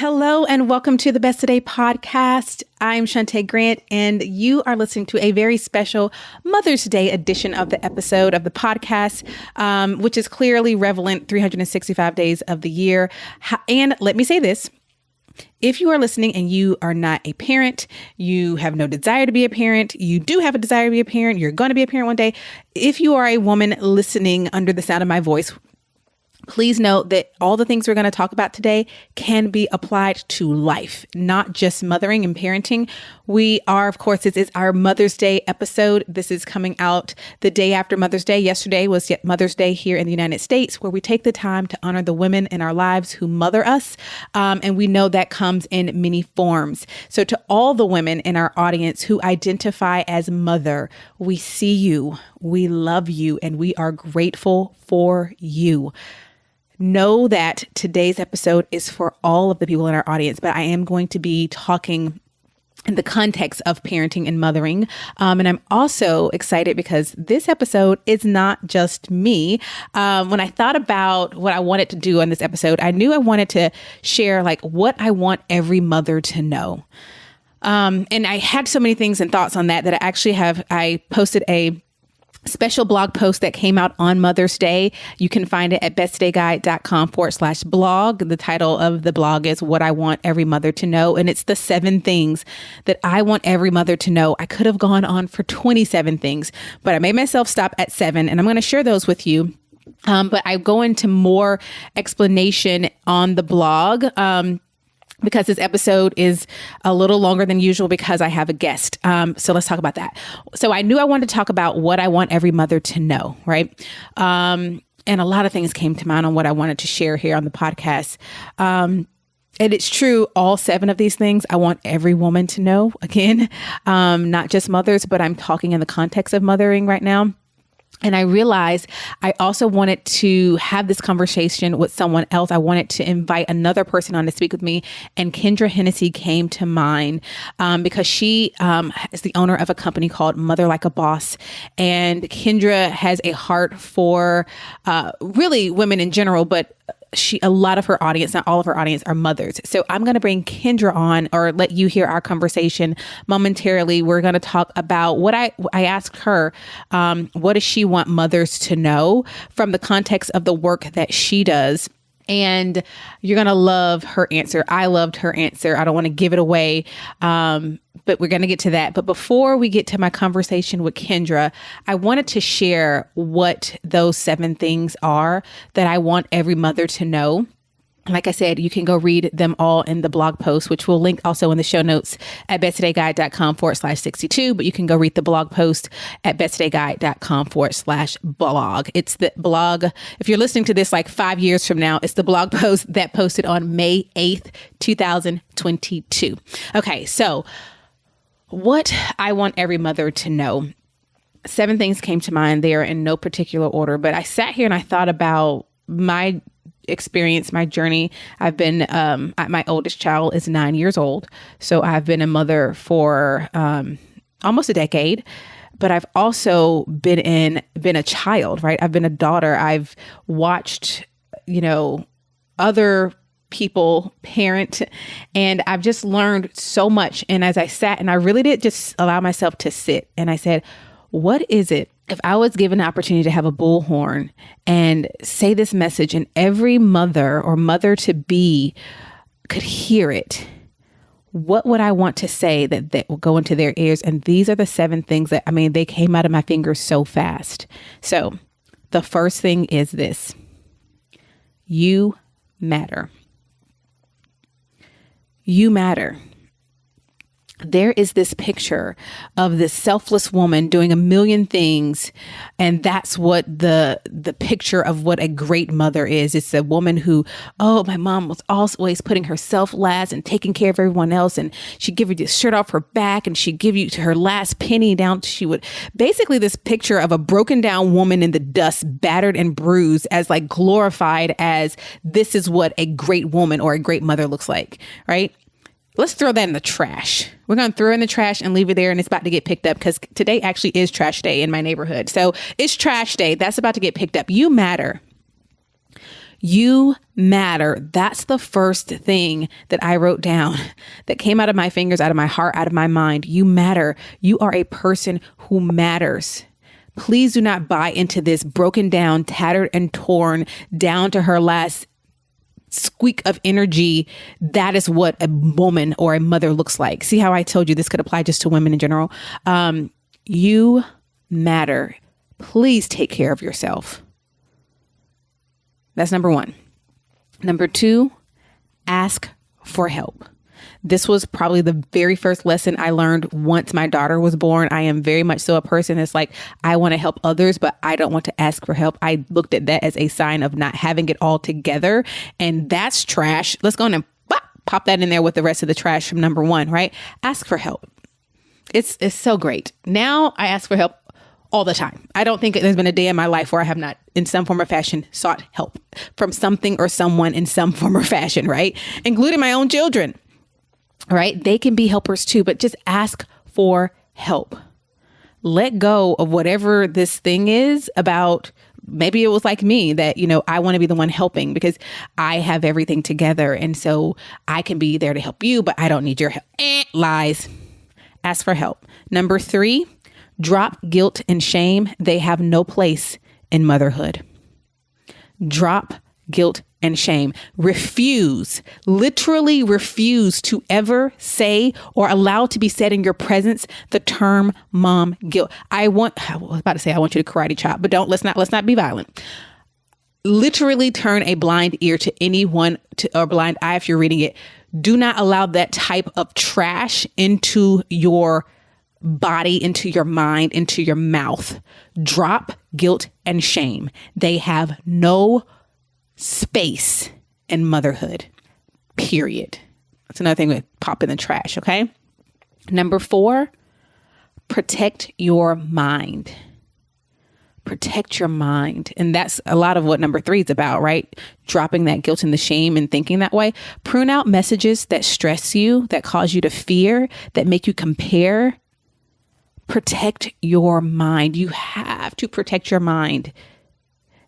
Hello and welcome to the Best Today podcast. I'm Shantae Grant and you are listening to a very special Mother's Day edition of the episode of the podcast, which is clearly relevant 365 days of the year. And let me say this. If you are listening and you are not a parent, you have no desire to be a parent, you do have a desire to be a parent, you're going to be a parent one day. If you are a woman listening under the sound of my voice, please note that all the things we're going to talk about today can be applied to life, not just mothering and parenting. This is our Mother's Day episode. This is coming out the day after Mother's Day. Yesterday was yet Mother's Day here in the United States, where we take the time to honor the women in our lives who mother us. And we know that comes in many forms. So to all the women in our audience who identify as mother, we see you, we love you, and we are grateful for you. Know that today's episode is for all of the people in our audience, but I am going to be talking in the context of parenting and mothering. And I'm also excited because this episode is not just me. When I thought about what I wanted to do on this episode, I knew I wanted to share what I want every mother to know. And I had so many things and thoughts on that I posted a special blog post that came out on Mother's Day. You can find it at besttodayguide.com/blog. The title of the blog is What I Want Every Mother to Know. And it's the 7 things that I want every mother to know. I could have gone on for 27 things, but I made myself stop at 7, and I'm going to share those with you. But I go into more explanation on the blog, because this episode is a little longer than usual because I have a guest. So let's talk about that. So I knew I wanted to talk about what I want every mother to know, right? And a lot of things came to mind on what I wanted to share here on the podcast. And it's true, all 7 of these things I want every woman to know. Again, not just mothers, but I'm talking in the context of mothering right now. And I realized I also wanted to have this conversation with someone else. I wanted to invite another person on to speak with me. And Kendra Hennessy came to mind because she is the owner of a company called Mother Like a Boss. And Kendra has a heart for really women in general, but a lot of her audience, not all of her audience, are mothers. So I'm going to bring Kendra on, or let you hear our conversation momentarily. We're going to talk about what I asked her. What does she want mothers to know from the context of the work that she does? And you're going to love her answer. I loved her answer. I don't want to give it away, but we're going to get to that. But before we get to my conversation with Kendra, I wanted to share what those 7 things are that I want every mother to know. Like I said, you can go read them all in the blog post, which we'll link also in the show notes at besttodayguide.com/62. But you can go read the blog post at besttodayguide.com/blog. It's the blog. If you're listening to this 5 years from now, it's the blog post that posted on May 8th, 2022. Okay, so what I want every mother to know. 7 things came to mind. They are in no particular order, but I sat here and I thought about my experience, my journey. I've been, my oldest child is 9 years old. So I've been a mother for almost a decade, but I've also been a child, right? I've been a daughter. I've watched, other people parent, and I've just learned so much. And as I sat and I really did just allow myself to sit, and I said, what is it? If I was given an opportunity to have a bullhorn and say this message and every mother or mother to be could hear it, what would I want to say that will go into their ears? And these are the 7 things that, they came out of my fingers so fast. So the first thing is this: you matter. You matter. There is this picture of this selfless woman doing a million things. And that's what the picture of what a great mother is. It's a woman who, my mom was always putting herself last and taking care of everyone else. And she'd give you the shirt off her back and she'd give you to her last penny down. She would basically this picture of a broken down woman in the dust, battered and bruised, as glorified as this is what a great woman or a great mother looks like, right? Let's throw that in the trash. We're going to throw it in the trash and leave it there, and it's about to get picked up because today actually is trash day in my neighborhood. So it's trash day. That's about to get picked up. You matter. You matter. That's the first thing that I wrote down that came out of my fingers, out of my heart, out of my mind. You matter. You are a person who matters. Please do not buy into this broken down, tattered and torn down to her last squeak of energy. That is what a woman or a mother looks like. See how I told you this could apply just to women in general? You matter. Please take care of yourself. That's number one. Number two, ask for help. This was probably the very first lesson I learned once my daughter was born. I am very much so a person that's like, I want to help others, but I don't want to ask for help. I looked at that as a sign of not having it all together. And that's trash. Let's go on and pop that in there with the rest of the trash from number one, right? Ask for help. It's so great. Now I ask for help all the time. I don't think there's been a day in my life where I have not, in some form or fashion, sought help from something or someone in some form or fashion, right? Including my own children, right? They can be helpers too, but just ask for help. Let go of whatever this thing is about. Maybe it was like me that, I want to be the one helping because I have everything together. And so I can be there to help you, but I don't need your help. Lies. Ask for help. Number three, drop guilt and shame. They have no place in motherhood. Drop guilt and shame. Literally refuse to ever say or allow to be said in your presence the term mom guilt. I was about to say I want you to karate chop, but let's not be violent. Literally turn a blind ear to anyone or blind eye if you're reading it. Do not allow that type of trash into your body, into your mind, into your mouth. Drop guilt and shame. They have no space in motherhood, period. That's another thing we pop in the trash, okay? Number four, protect your mind. Protect your mind. And that's a lot of what number three is about, right? Dropping that guilt and the shame and thinking that way. Prune out messages that stress you, that cause you to fear, that make you compare. Protect your mind. You have to protect your mind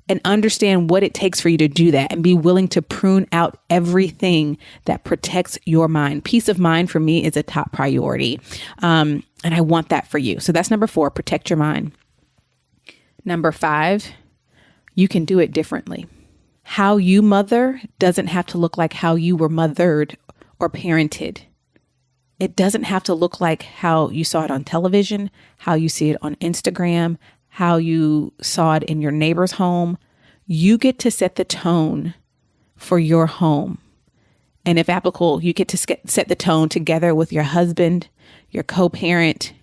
and understand what it takes for you to do that and be willing to prune out everything that protects your mind. Peace of mind for me is a top priority. And I want that for you. So that's number four, protect your mind. Number five, you can do it differently. How you mother doesn't have to look like how you were mothered or parented. It doesn't have to look like how you saw it on television, how you see it on Instagram, how you saw it in your neighbor's home. You get to set the tone for your home. And if applicable, you get to set the tone together with your husband, your co-parent.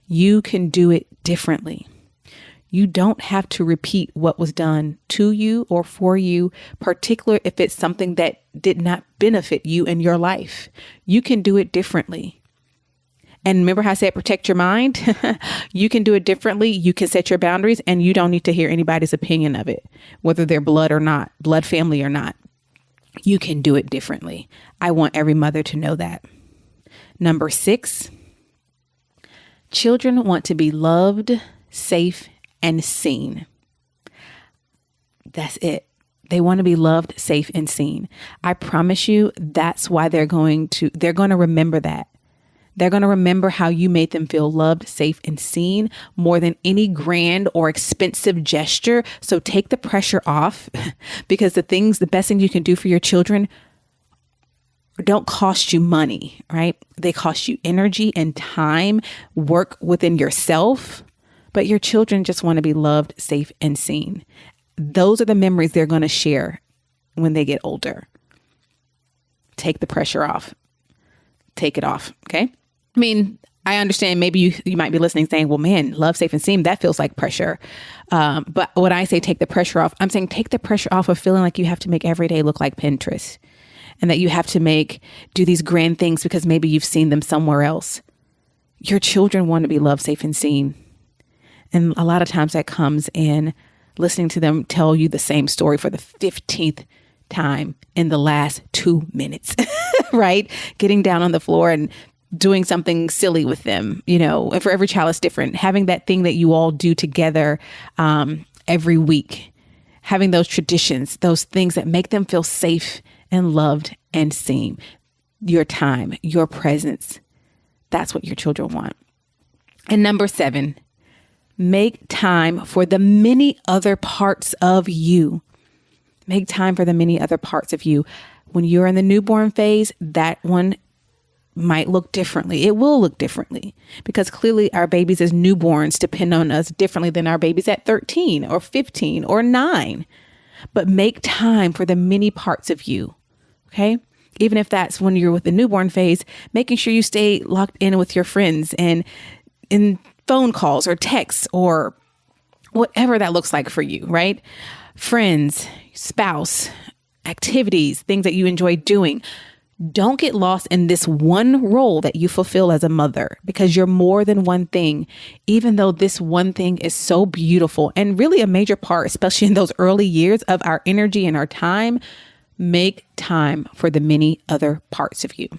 You can do it differently. You don't have to repeat what was done to you or for you, particularly if it's something that did not benefit you in your life. You can do it differently. And remember how I said protect your mind? You can do it differently. You can set your boundaries and you don't need to hear anybody's opinion of it, whether they're blood or not, blood family or not. You can do it differently. I want every mother to know that. Number six, children want to be loved, safe, and seen. That's it. They want to be loved, safe, and seen. I promise you, that's why they're going to remember that. They're going to remember how you made them feel loved, safe, and seen more than any grand or expensive gesture. So take the pressure off because the best thing you can do for your children don't cost you money, right? They cost you energy and time, work within yourself. But your children just want to be loved, safe, and seen. Those are the memories they're going to share when they get older. Take the pressure off. Take it off. Okay. I mean, I understand maybe you might be listening saying, well, man, love, safe, and seen, that feels like pressure. But when I say take the pressure off, I'm saying take the pressure off of feeling like you have to make every day look like Pinterest and that you have to do these grand things because maybe you've seen them somewhere else. Your children want to be loved, safe, and seen. And a lot of times that comes in listening to them tell you the same story for the 15th time in the last 2 minutes, right? Getting down on the floor and doing something silly with them, and for every child it's different. Having that thing that you all do together every week having those traditions, those things that make them feel safe and loved and seen. Your time, your presence. That's what your children want. And number 7, make time for the many other parts of you. Make time for the many other parts of you. When you're in the newborn phase, that one might look differently. It will look differently because clearly our babies as newborns depend on us differently than our babies at 13 or 15 or 9. But make time for the many parts of you. Okay. Even if that's when you're with the newborn phase, making sure you stay locked in with your friends and in phone calls or texts or whatever that looks like for you, right? Friends, spouse, activities, things that you enjoy doing. Don't get lost in this one role that you fulfill as a mother because you're more than one thing, even though this one thing is so beautiful and really a major part, especially in those early years of our energy and our time. Make time for the many other parts of you.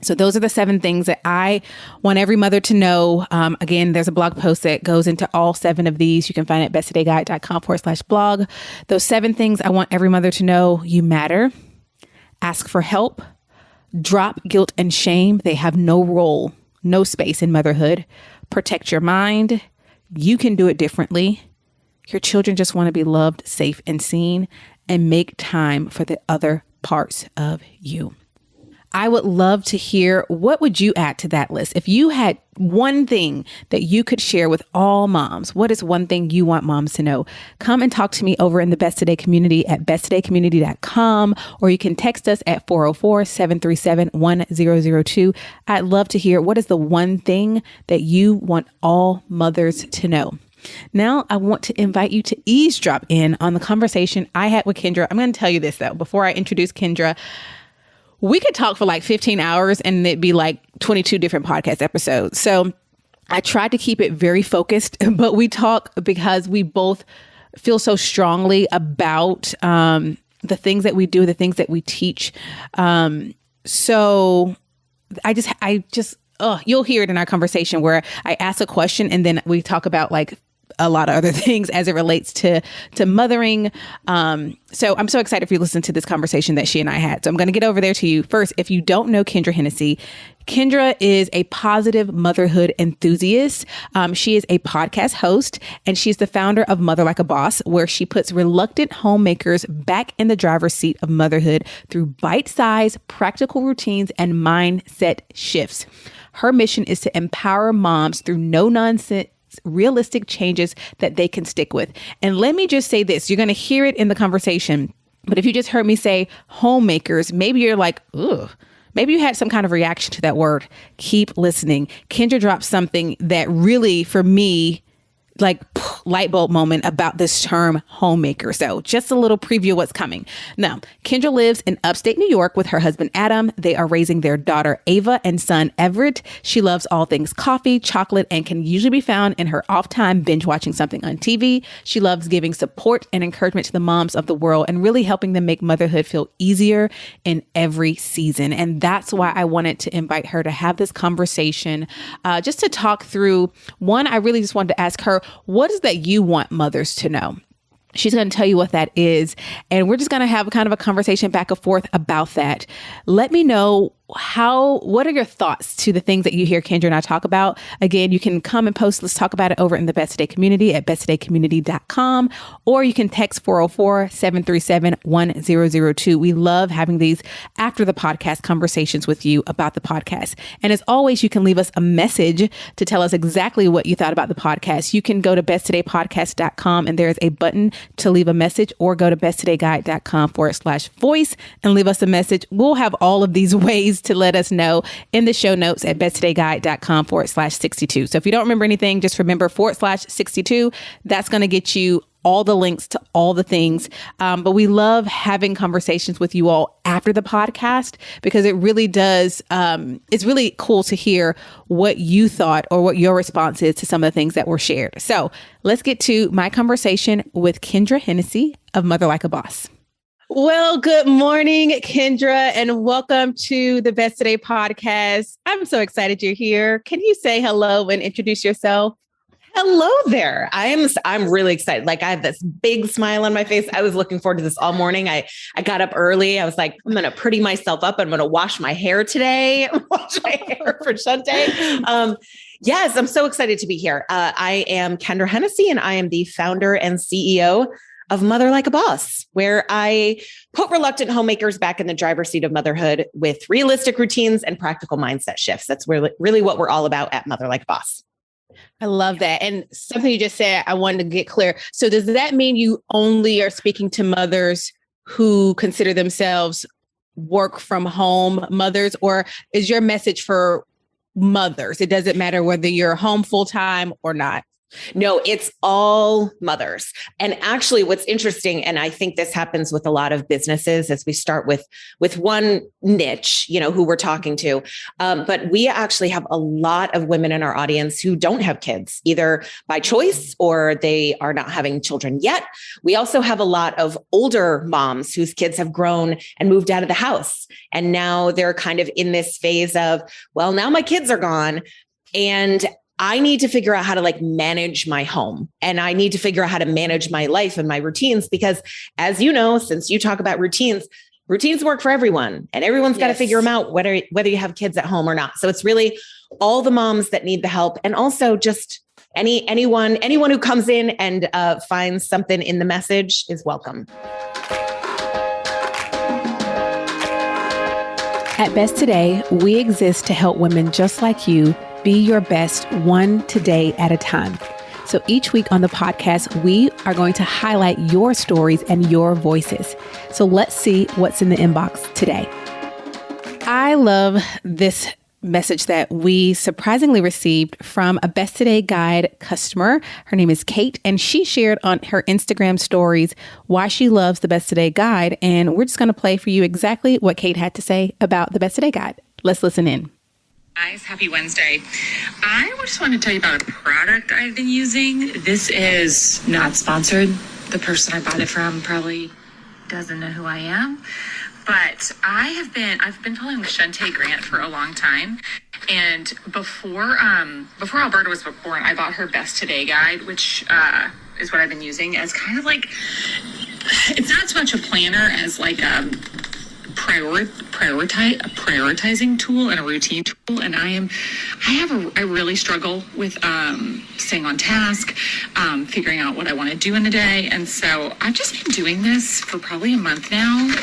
So those are the 7 things that I want every mother to know. Again, there's a blog post that goes into all 7 of these. You can find it at besttodayguide.com/blog. Those 7 things I want every mother to know. You matter. Ask for help. Drop guilt and shame. They have no role, no space in motherhood. Protect your mind. You can do it differently. Your children just want to be loved, safe, and seen. And make time for the other parts of you. I would love to hear, what would you add to that list? If you had one thing that you could share with all moms, what is one thing you want moms to know? Come and talk to me over in the Best Today community at besttodaycommunity.com, or you can text us at 404-737-1002. I'd love to hear, what is the one thing that you want all mothers to know? Now, I want to invite you to eavesdrop in on the conversation I had with Kendra. I'm going to tell you this, though, before I introduce Kendra. We could talk for like 15 hours and it'd be like 22 different podcast episodes. So I tried to keep it very focused, but we talk because we both feel so strongly about the things that we do, the things that we teach. So you'll hear it in our conversation where I ask a question and then we talk about like a lot of other things as it relates to mothering. So I'm so excited for you to listen to this conversation that she and I had. So I'm going to get over there to you. First, if you don't know Kendra Hennessy, Kendra is a positive motherhood enthusiast. She is a podcast host, and she's the founder of Mother Like a Boss, where she puts reluctant homemakers back in the driver's seat of motherhood through bite-sized, practical routines and mindset shifts. Her mission is to empower moms through no-nonsense, realistic changes that they can stick with. And let me just say this, you're going to hear it in the conversation, but if you just heard me say homemakers, maybe you're like, ugh, maybe you had some kind of reaction to that word. Keep listening. Kendra dropped something that really, for me, like light bulb moment about this term homemaker. So just a little preview of what's coming. Now, Kendra lives in upstate New York with her husband, Adam. They are raising their daughter, Ava, and son, Everett. She loves all things coffee, chocolate, and can usually be found in her off time binge watching something on TV. She loves giving support and encouragement to the moms of the world and really helping them make motherhood feel easier in every season. And that's why I wanted to invite her to have this conversation, just to talk through one. I really just wanted to ask her, what is that you want mothers to know? She's going to tell you what that is. And we're just going to have kind of a conversation back and forth about that. Let me know what are your thoughts to the things that you hear Kendra and I talk about? Again, you can come and post. Let's talk about it over in the Best Today community at besttodaycommunity.com, or you can text 404-737-1002. We love having these after the podcast conversations with you about the podcast. And as always, you can leave us a message to tell us exactly what you thought about the podcast. You can go to besttodaypodcast.com and there's a button to leave a message, or go to besttodayguide.com/voice and leave us a message. We'll have all of these ways to let us know in the show notes at besttodayguide.com/62. So if you don't remember anything, just remember /62. That's going to get you all the links to all the things. But we love having conversations with you all after the podcast, because it really does. It's really cool to hear what you thought or what your response is to some of the things that were shared. So let's get to my conversation with Kendra Hennessy of Mother Like a Boss. Well, good morning, Kendra, and welcome to the Best Today podcast. I'm so excited you're here. Can you say hello and introduce yourself? Hello there. I'm really excited. Like I have this big smile on my face. I was looking forward to this all morning. I got up early. I was like, I'm going to pretty myself up. I'm going to wash my hair today. Wash my hair for Shunte. Yes, I'm so excited to be here. I am Kendra Hennessy, and I am the founder and CEO of Mother Like a Boss, where I put reluctant homemakers back in the driver's seat of motherhood with realistic routines and practical mindset shifts. That's really what we're all about at Mother Like a Boss. I love that. And something you just said, I wanted to get clear. So does that mean you only are speaking to mothers who consider themselves work from home mothers, or is your message for mothers? It doesn't matter whether you're home full time or not. No, it's all mothers. And actually what's interesting, and I think this happens with a lot of businesses as we start with one niche, who we're talking to. But we actually have a lot of women in our audience who don't have kids, either by choice or they are not having children yet. We also have a lot of older moms whose kids have grown and moved out of the house. And now they're kind of in this phase of, well, now my kids are gone. And I need to figure out how to manage my home, and I need to figure out how to manage my life and my routines, because as you know, since you talk about routines work for everyone, and everyone's got to figure them out, whether you have kids at home or not. So it's really all the moms that need the help, and also just anyone who comes in and finds something in the message is welcome. At Best Today, we exist to help women just like you be your best one today at a time. So each week on the podcast, we are going to highlight your stories and your voices. So let's see what's in the inbox today. I love this message that we surprisingly received from a Best Today Guide customer. Her name is Kate, and she shared on her Instagram stories why she loves the Best Today Guide. And we're just going to play for you exactly what Kate had to say about the Best Today Guide. Let's listen in. Guys, happy Wednesday. I just want to tell you about a product I've been using. This is not sponsored. The person I bought it from probably doesn't know who I am. But I've been following Shunte Grant for a long time. And before Alberta was born, I bought her Best Today Guide, which is what I've been using as kind of it's not so much a planner as a prioritizing tool and a routine tool. And I really struggle with staying on task, figuring out what I want to do in the day. And so I've just been doing this for probably a month now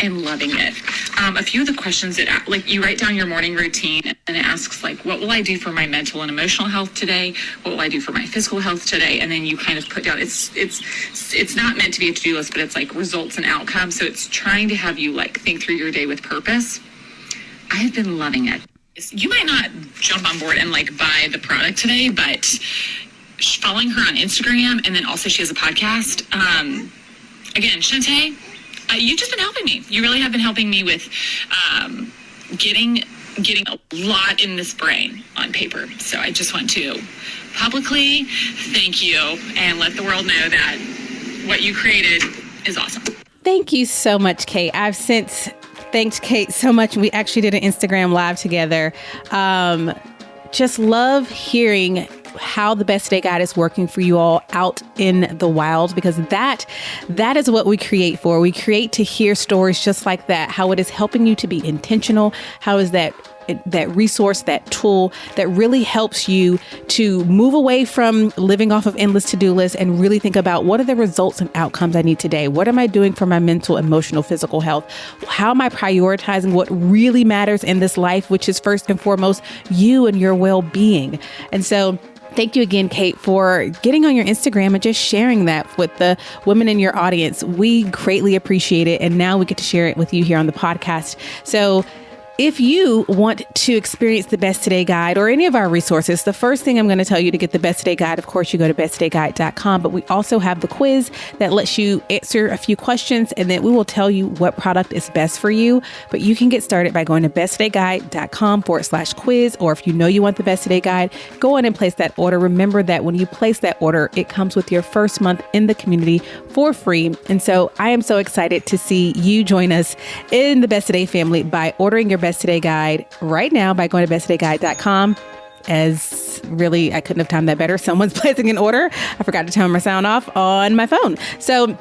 and loving it. A few of the questions that you write down your morning routine, and it asks what will I do for my mental and emotional health today? What will I do for my physical health today? And then you kind of put down, it's not meant to be a to-do list, but it's results and outcomes. So it's trying to have you think through your day with purpose. I have been loving it. You might not jump on board and buy the product today, but following her on Instagram, and then also she has a podcast. Again, Shunte, you've just been helping me. You really have been helping me with getting a lot in this brain on paper. So I just want to publicly thank you and let the world know that what you created is awesome. Thank you so much, Kate. I've since thanked Kate so much. We actually did an Instagram live together. Just love hearing how the Best Today Guide is working for you all out in the wild, because that is what we create for. We create to hear stories just like that, how it is helping you to be intentional, how is that resource, that tool that really helps you to move away from living off of endless to-do lists and really think about what are the results and outcomes I need today? What am I doing for my mental, emotional, physical health? How am I prioritizing what really matters in this life, which is first and foremost you and your well-being? And so thank you again, Kate, for getting on your Instagram and just sharing that with the women in your audience. We greatly appreciate it. And now we get to share it with you here on the podcast. So if you want to experience the Best Today Guide or any of our resources, the first thing I'm going to tell you to get the Best Today Guide, of course, you go to besttodayguide.com, but we also have the quiz that lets you answer a few questions, and then we will tell you what product is best for you. But you can get started by going to besttodayguide.com/quiz, or if you know you want the Best Today Guide, go on and place that order. Remember that when you place that order, it comes with your first month in the community for free. And so I am so excited to see you join us in the Best Today family by ordering your Best Today Guide right now by going to besttodayguide.com. as really, I couldn't have timed that better. Someone's placing an order. I forgot to turn my sound off on my phone. So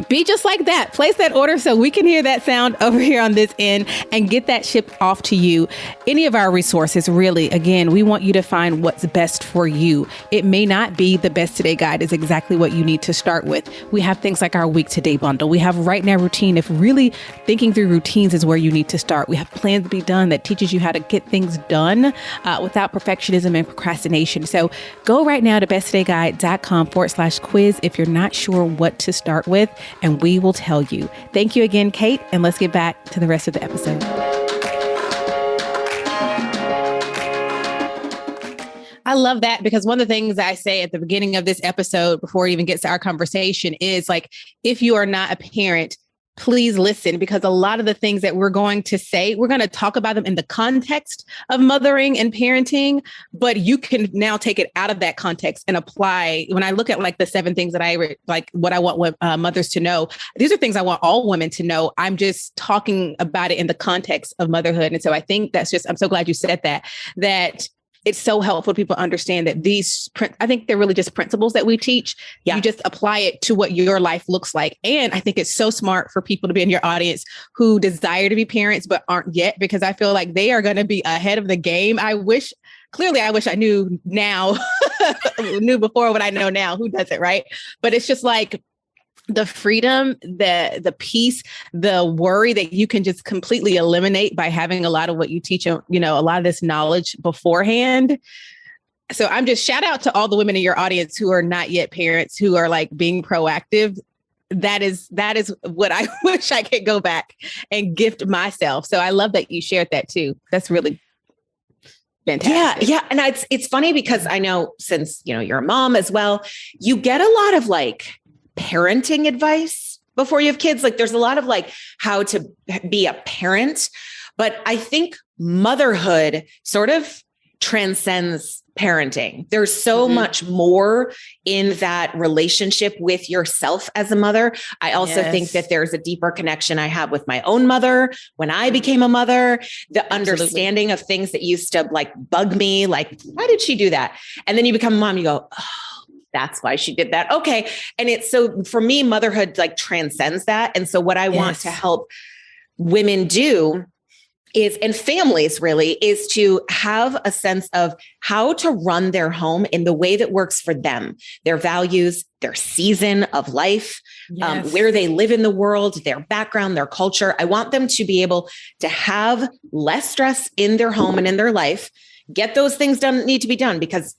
be just like that. Place that order so we can hear that sound over here on this end and get that shipped off to you. Any of our resources, really, again, we want you to find what's best for you. It may not be the best today guide is exactly what you need to start with. We have things like our week to day bundle. We have right now routine. If really thinking through routines is where you need to start, we have plans to be done that teaches you how to get things done without perfectionism and procrastination. So go right now to besttodayguide.com/quiz if you're not sure what to start with, and we will tell you. Thank you again, Kate, and let's get back to the rest of the episode. I love that, because one of the things I say at the beginning of this episode, before it even gets to our conversation, is like, if you are not a parent, please listen, because a lot of the things that we're going to say, we're going to talk about them in the context of mothering and parenting, but you can now take it out of that context and apply. When I look at like the 7 things that what I want mothers to know, these are things I want all women to know. I'm just talking about it in the context of motherhood. And so I think I'm so glad you said that it's so helpful for people to understand that I think they're really just principles that we teach. Yeah. You just apply it to what your life looks like. And I think it's so smart for people to be in your audience who desire to be parents, but aren't yet, because I feel like they are going to be ahead of the game. I wish I knew now, knew before what I know now. Who does it, right? But it's just like, the freedom, the peace, the worry that you can just completely eliminate by having a lot of what you teach, a lot of this knowledge beforehand. So I'm just shout out to all the women in your audience who are not yet parents, who are like being proactive. That is what I wish I could go back and gift myself. So I love that you shared that too. That's really fantastic. Yeah. And it's funny because I know, since, you're a mom as well, you get a lot of like parenting advice before you have kids. Like there's a lot of like how to be a parent, but I think motherhood sort of transcends parenting. There's so much more in that relationship with yourself as a mother. I also think that there's a deeper connection I have with my own mother when I became a mother, the understanding of things that used to like bug me, like, why did she do that? And then you become a mom, you go, oh, that's why she did that. Okay. And it's so for me, motherhood like transcends that. And so what I want to help women do is, and families really, is to have a sense of how to run their home in the way that works for them, their values, their season of life, where they live in the world, their background, their culture. I want them to be able to have less stress in their home and in their life, get those things done that need to be done, because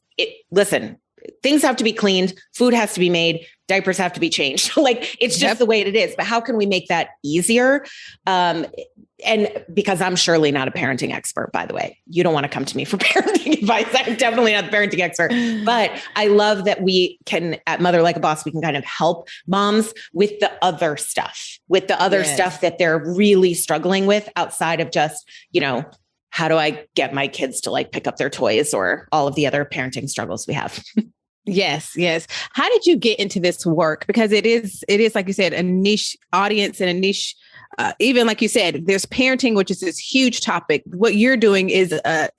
things have to be cleaned, food has to be made, diapers have to be changed. Like it's just the way it is. But how can we make that easier? And because I'm surely not a parenting expert, by the way, you don't want to come to me for parenting advice. I'm definitely not the parenting expert, but I love that we can, at Mother Like a Boss, we can kind of help moms with the other stuff, stuff that they're really struggling with outside of just, how do I get my kids to like pick up their toys or all of the other parenting struggles we have? Yes. How did you get into this work? Because it is, like you said, a niche audience and a niche, even like you said, there's parenting, which is this huge topic. What you're doing is a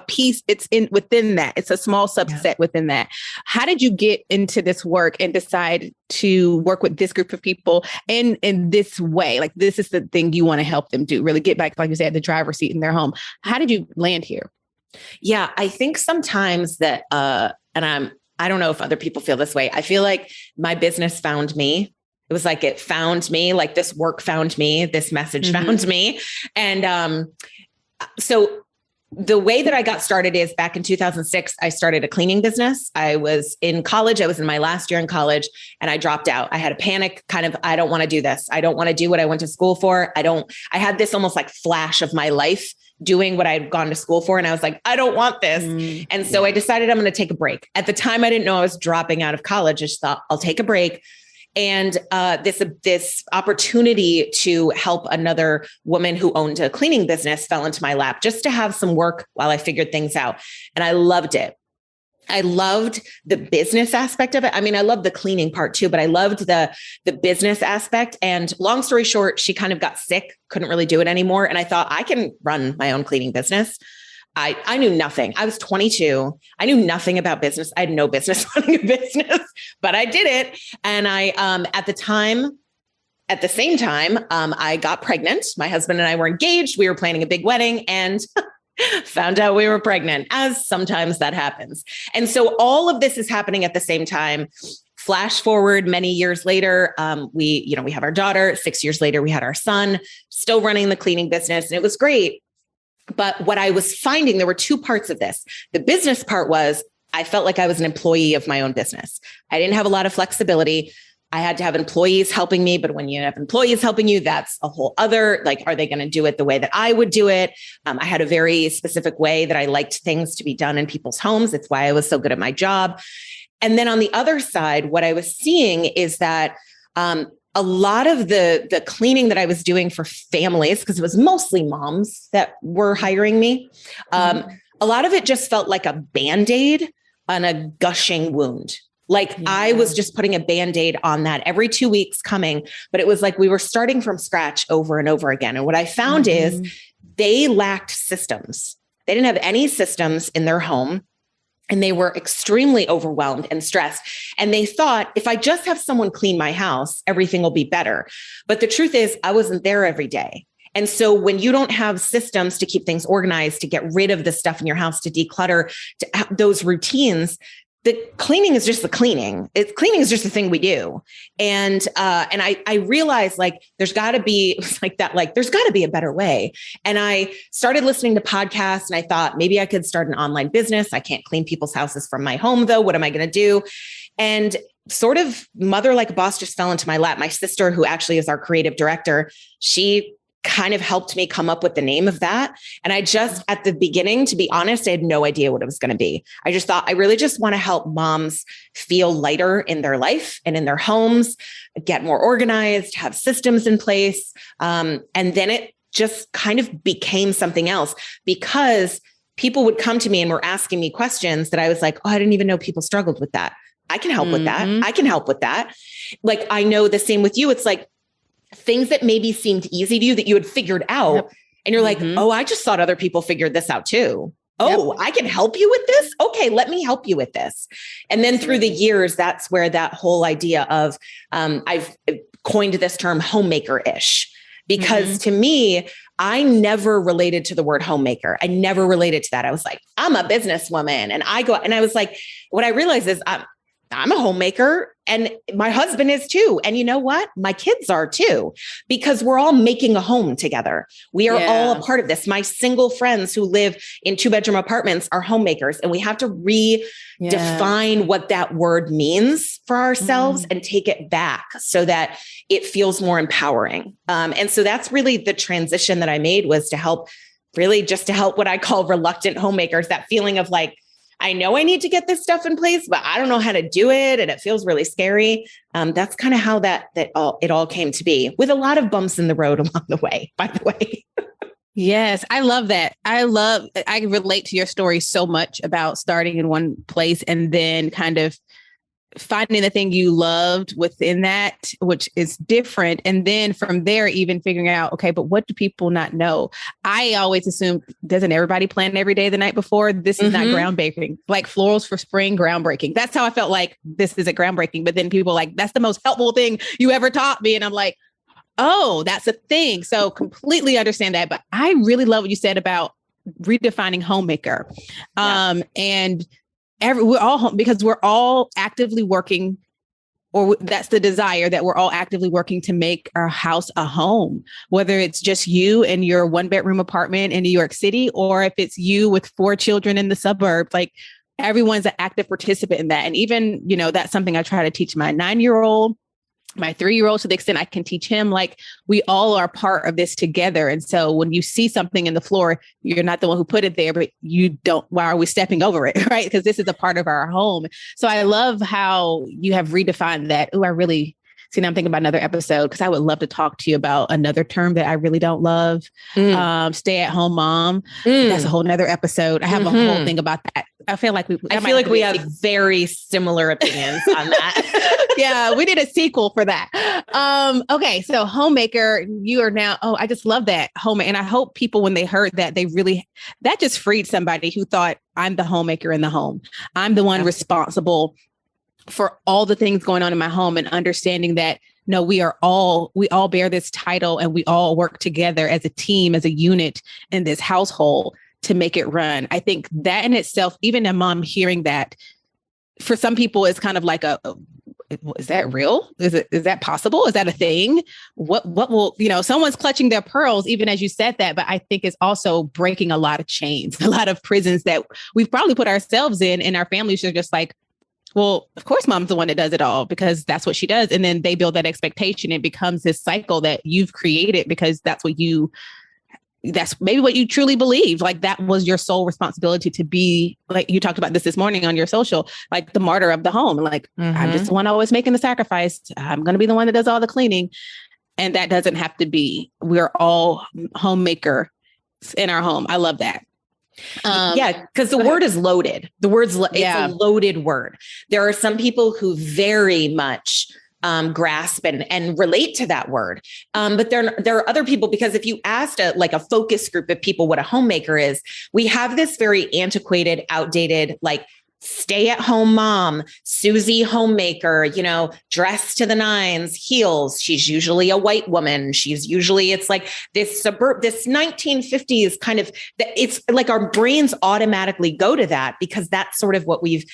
piece. It's within that. It's a small subset within that. How did you get into this work and decide to work with this group of people and in this way? Like this is the thing you want to help them do, really get back, like you said, the driver's seat in their home. How did you land here? Yeah, I think sometimes that, I don't know if other people feel this way. I feel like my business found me. It was like it found me, like this work found me, this message found me. And so the way that I got started is back in 2006, I started a cleaning business. I was in college. I was in my last year in college and I dropped out. I had a panic kind of, I don't want to do this. I don't want to do what I went to school for. I had this almost like flash of my life doing what I'd gone to school for. And I was like, I don't want this. And so I decided I'm going to take a break. At the time, I didn't know I was dropping out of college. I just thought I'll take a break. And this opportunity to help another woman who owned a cleaning business fell into my lap just to have some work while I figured things out. And I loved it. I loved the business aspect of it. I mean, I loved the cleaning part too, but I loved the business aspect. And long story short, she kind of got sick, couldn't really do it anymore. And I thought I can run my own cleaning business. I knew nothing. I was 22. I knew nothing about business. I had no business running a business, but I did it. And I, at the same time, I got pregnant. My husband and I were engaged. We were planning a big wedding and found out we were pregnant, as sometimes that happens. And so all of this is happening at the same time. Flash forward many years later, we have our daughter. 6 years later, we had our son, still running the cleaning business, and it was great. But what I was finding, there were two parts of this. The business part was I felt like I was an employee of my own business. I didn't have a lot of flexibility. I had to have employees helping me. But when you have employees helping you, that's a whole other, like, are they going to do it the way that I would do it? I had a very specific way that I liked things to be done in people's homes. It's why I was so good at my job. And then on the other side, what I was seeing is that a lot of the cleaning that I was doing for families, because it was mostly moms that were hiring me, a lot of it just felt like a Band-Aid on a gushing wound. Like I was just putting a Band-Aid on that every 2 weeks coming, but it was like we were starting from scratch over and over again. And what I found is they lacked systems. They didn't have any systems in their home. And they were extremely overwhelmed and stressed. And they thought, if I just have someone clean my house, everything will be better. But the truth is, I wasn't there every day. And so when you don't have systems to keep things organized, to get rid of the stuff in your house, to declutter, to those routines, the cleaning is just the cleaning. Cleaning is just the thing we do. And I realized like, there's gotta be there's gotta be a better way. And I started listening to podcasts and I thought maybe I could start an online business. I can't clean people's houses from my home though. What am I going to do? And sort of mother like a boss just fell into my lap. My sister, who actually is our creative director, she kind of helped me come up with the name of that. And I just, at the beginning, to be honest, I had no idea what it was going to be. I just thought I really just want to help moms feel lighter in their life and in their homes, get more organized, have systems in place. And then it just kind of became something else because people would come to me and were asking me questions that I was like, oh, I didn't even know people struggled with that. I can help with that. I can help with that. Like, I know the same with you. It's like, things that maybe seemed easy to you that you had figured out. And you're like, oh, I just thought other people figured this out too. Oh, I can help you with this. Okay, let me help you with this. And then through the years, that's where that whole idea of, I've coined this term homemaker-ish, because to me, I never related to the word homemaker. I never related to that. I was like, I'm a businesswoman. And I was like, what I realized is I'm a homemaker and my husband is too. And you know what? My kids are too, because we're all making a home together. We are all a part of this. My single friends who live in 2-bedroom apartments are homemakers, and we have to redefine what that word means for ourselves and take it back so that it feels more empowering. And so that's really the transition that I made, was to help what I call reluctant homemakers, that feeling of like, I know I need to get this stuff in place, but I don't know how to do it. And it feels really scary. That's kind of how it all came to be, with a lot of bumps in the road along the way, by the way. Yes, I love that. I relate to your story so much about starting in one place and then kind of finding the thing you loved within that, which is different. And then from there, even figuring out, okay, but what do people not know? I always assume, doesn't everybody plan every day the night before? This is not groundbreaking. Like florals for spring, groundbreaking. That's how I felt like this isn't groundbreaking. But then people like, that's the most helpful thing you ever taught me. And I'm like, oh, that's a thing. So completely understand that. But I really love what you said about redefining homemaker. And we're all home because we're all actively working, or that's the desire, that we're all actively working to make our house a home, whether it's just you in your 1-bedroom apartment in New York City, or if it's you with 4 children in the suburbs. Like, everyone's an active participant in that. And even, that's something I try to teach my 9-year-old, my 3-year-old, to the extent I can teach him. Like, we all are part of this together. And so when you see something in the floor, you're not the one who put it there, but you don't, why are we stepping over it? Right? Because this is a part of our home. So I love how you have redefined that. Oh, I really See, now I'm thinking about another episode because I would love to talk to you about another term that I really don't love. Stay at home mom. That's a whole nother episode. I have a whole thing about that. I feel like we have very similar opinions on that. Yeah, we did a sequel for that. Okay, so homemaker, you are now. Oh, I just love that homemaker, and I hope people, when they heard that, that just freed somebody who thought I'm the homemaker in the home. I'm the one responsible for all the things going on in my home, and understanding that no, we all bear this title, and we all work together as a team, as a unit in this household to make it run. I think that in itself, even a mom hearing that, for some people, it's kind of like is that real? Is that possible? Is that a thing? What will, someone's clutching their pearls, even as you said that, but I think it's also breaking a lot of chains, a lot of prisons that we've probably put ourselves in, and our families are just like, well, of course, mom's the one that does it all because that's what she does. And then they build that expectation. It becomes this cycle that you've created because that's maybe what you truly believe. Like that was your sole responsibility to be, like you talked about this morning on your social, like the martyr of the home. Like I'm just the one always making the sacrifice. I'm going to be the one that does all the cleaning. And that doesn't have to be. We're all homemaker in our home. I love that. Because the word is loaded. It's a loaded word. There are some people who very much grasp and relate to that word. But there are other people, because if you asked a focus group of people what a homemaker is, we have this very antiquated, outdated, like stay at home mom, Susie homemaker, dressed to the nines, heels. She's usually a white woman. It's like this 1950s kind of, it's like our brains automatically go to that because that's sort of what we've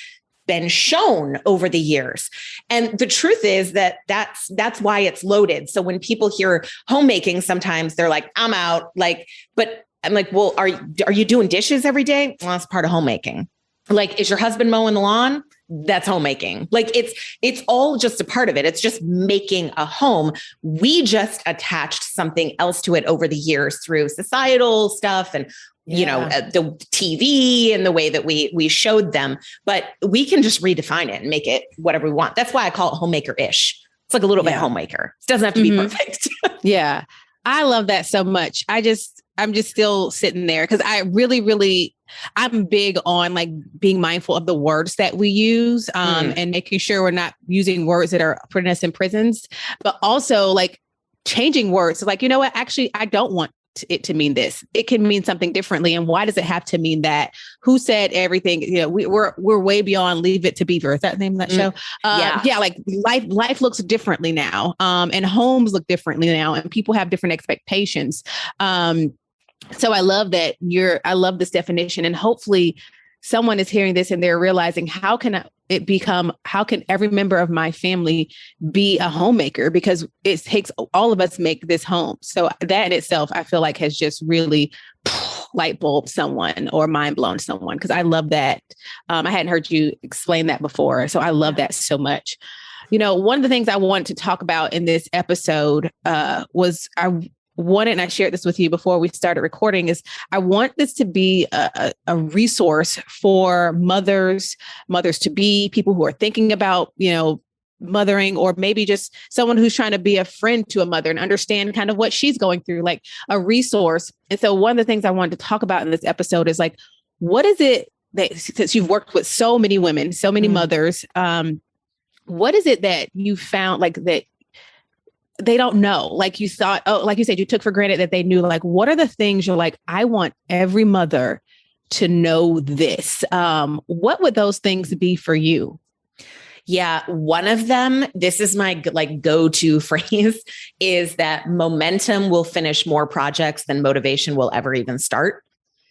been shown over the years. And the truth is that's why it's loaded. So when people hear homemaking, sometimes they're like, I'm out. But I'm like, well, are you doing dishes every day? Well, that's part of homemaking. Like, is your husband mowing the lawn? That's homemaking. Like it's all just a part of it. It's just making a home. We just attached something else to it over the years through societal stuff and the TV and the way that we showed them, but we can just redefine it and make it whatever we want. That's why I call it homemaker-ish. It's like a little bit homemaker. It doesn't have to be perfect. Yeah. I love that so much. I'm just still sitting there because I really, I'm big on like being mindful of the words that we use and making sure we're not using words that are putting us in prisons, but also like changing words. Like, you know what? Actually, I don't want it to mean this. It can mean something differently. And why does it have to mean that? Who said everything? We're way beyond Leave It to Beaver. Is that the name of that show? Yeah. Like life looks differently now. And homes look differently now. And people have different expectations. So I love that I love this definition, and hopefully someone is hearing this and they're realizing how can every member of my family be a homemaker, because it takes all of us make this home. So that in itself, I feel like has just really light bulb someone or mind blown someone. Cause I love that. I hadn't heard you explain that before. So I love that so much. One of the things I wanted to talk about in this episode was and I shared this with you before we started recording, is I want this to be a resource for mothers to be, people who are thinking about, mothering, or maybe just someone who's trying to be a friend to a mother and understand kind of what she's going through, like a resource. And so one of the things I wanted to talk about in this episode is like, what is it that, since you've worked with so many women, so many mothers, what is it that you found like that they don't know, like you thought, like you said, you took for granted that they knew, like, what are the things you're like, I want every mother to know this. What would those things be for you? Yeah. One of them, this is my go-to phrase, is that momentum will finish more projects than motivation will ever even start.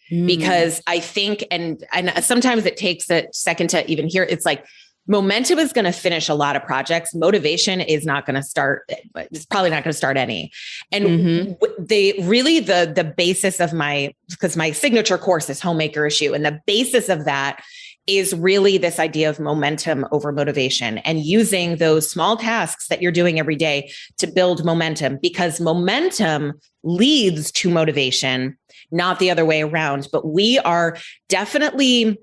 Because I think, and sometimes it takes a second to even hear, it's like, momentum is going to finish a lot of projects. Motivation is not going to start. It's probably not going to start any. And the basis of because my signature course is Homemaker Issue. And the basis of that is really this idea of momentum over motivation, and using those small tasks that you're doing every day to build momentum, because momentum leads to motivation, not the other way around. But we are definitely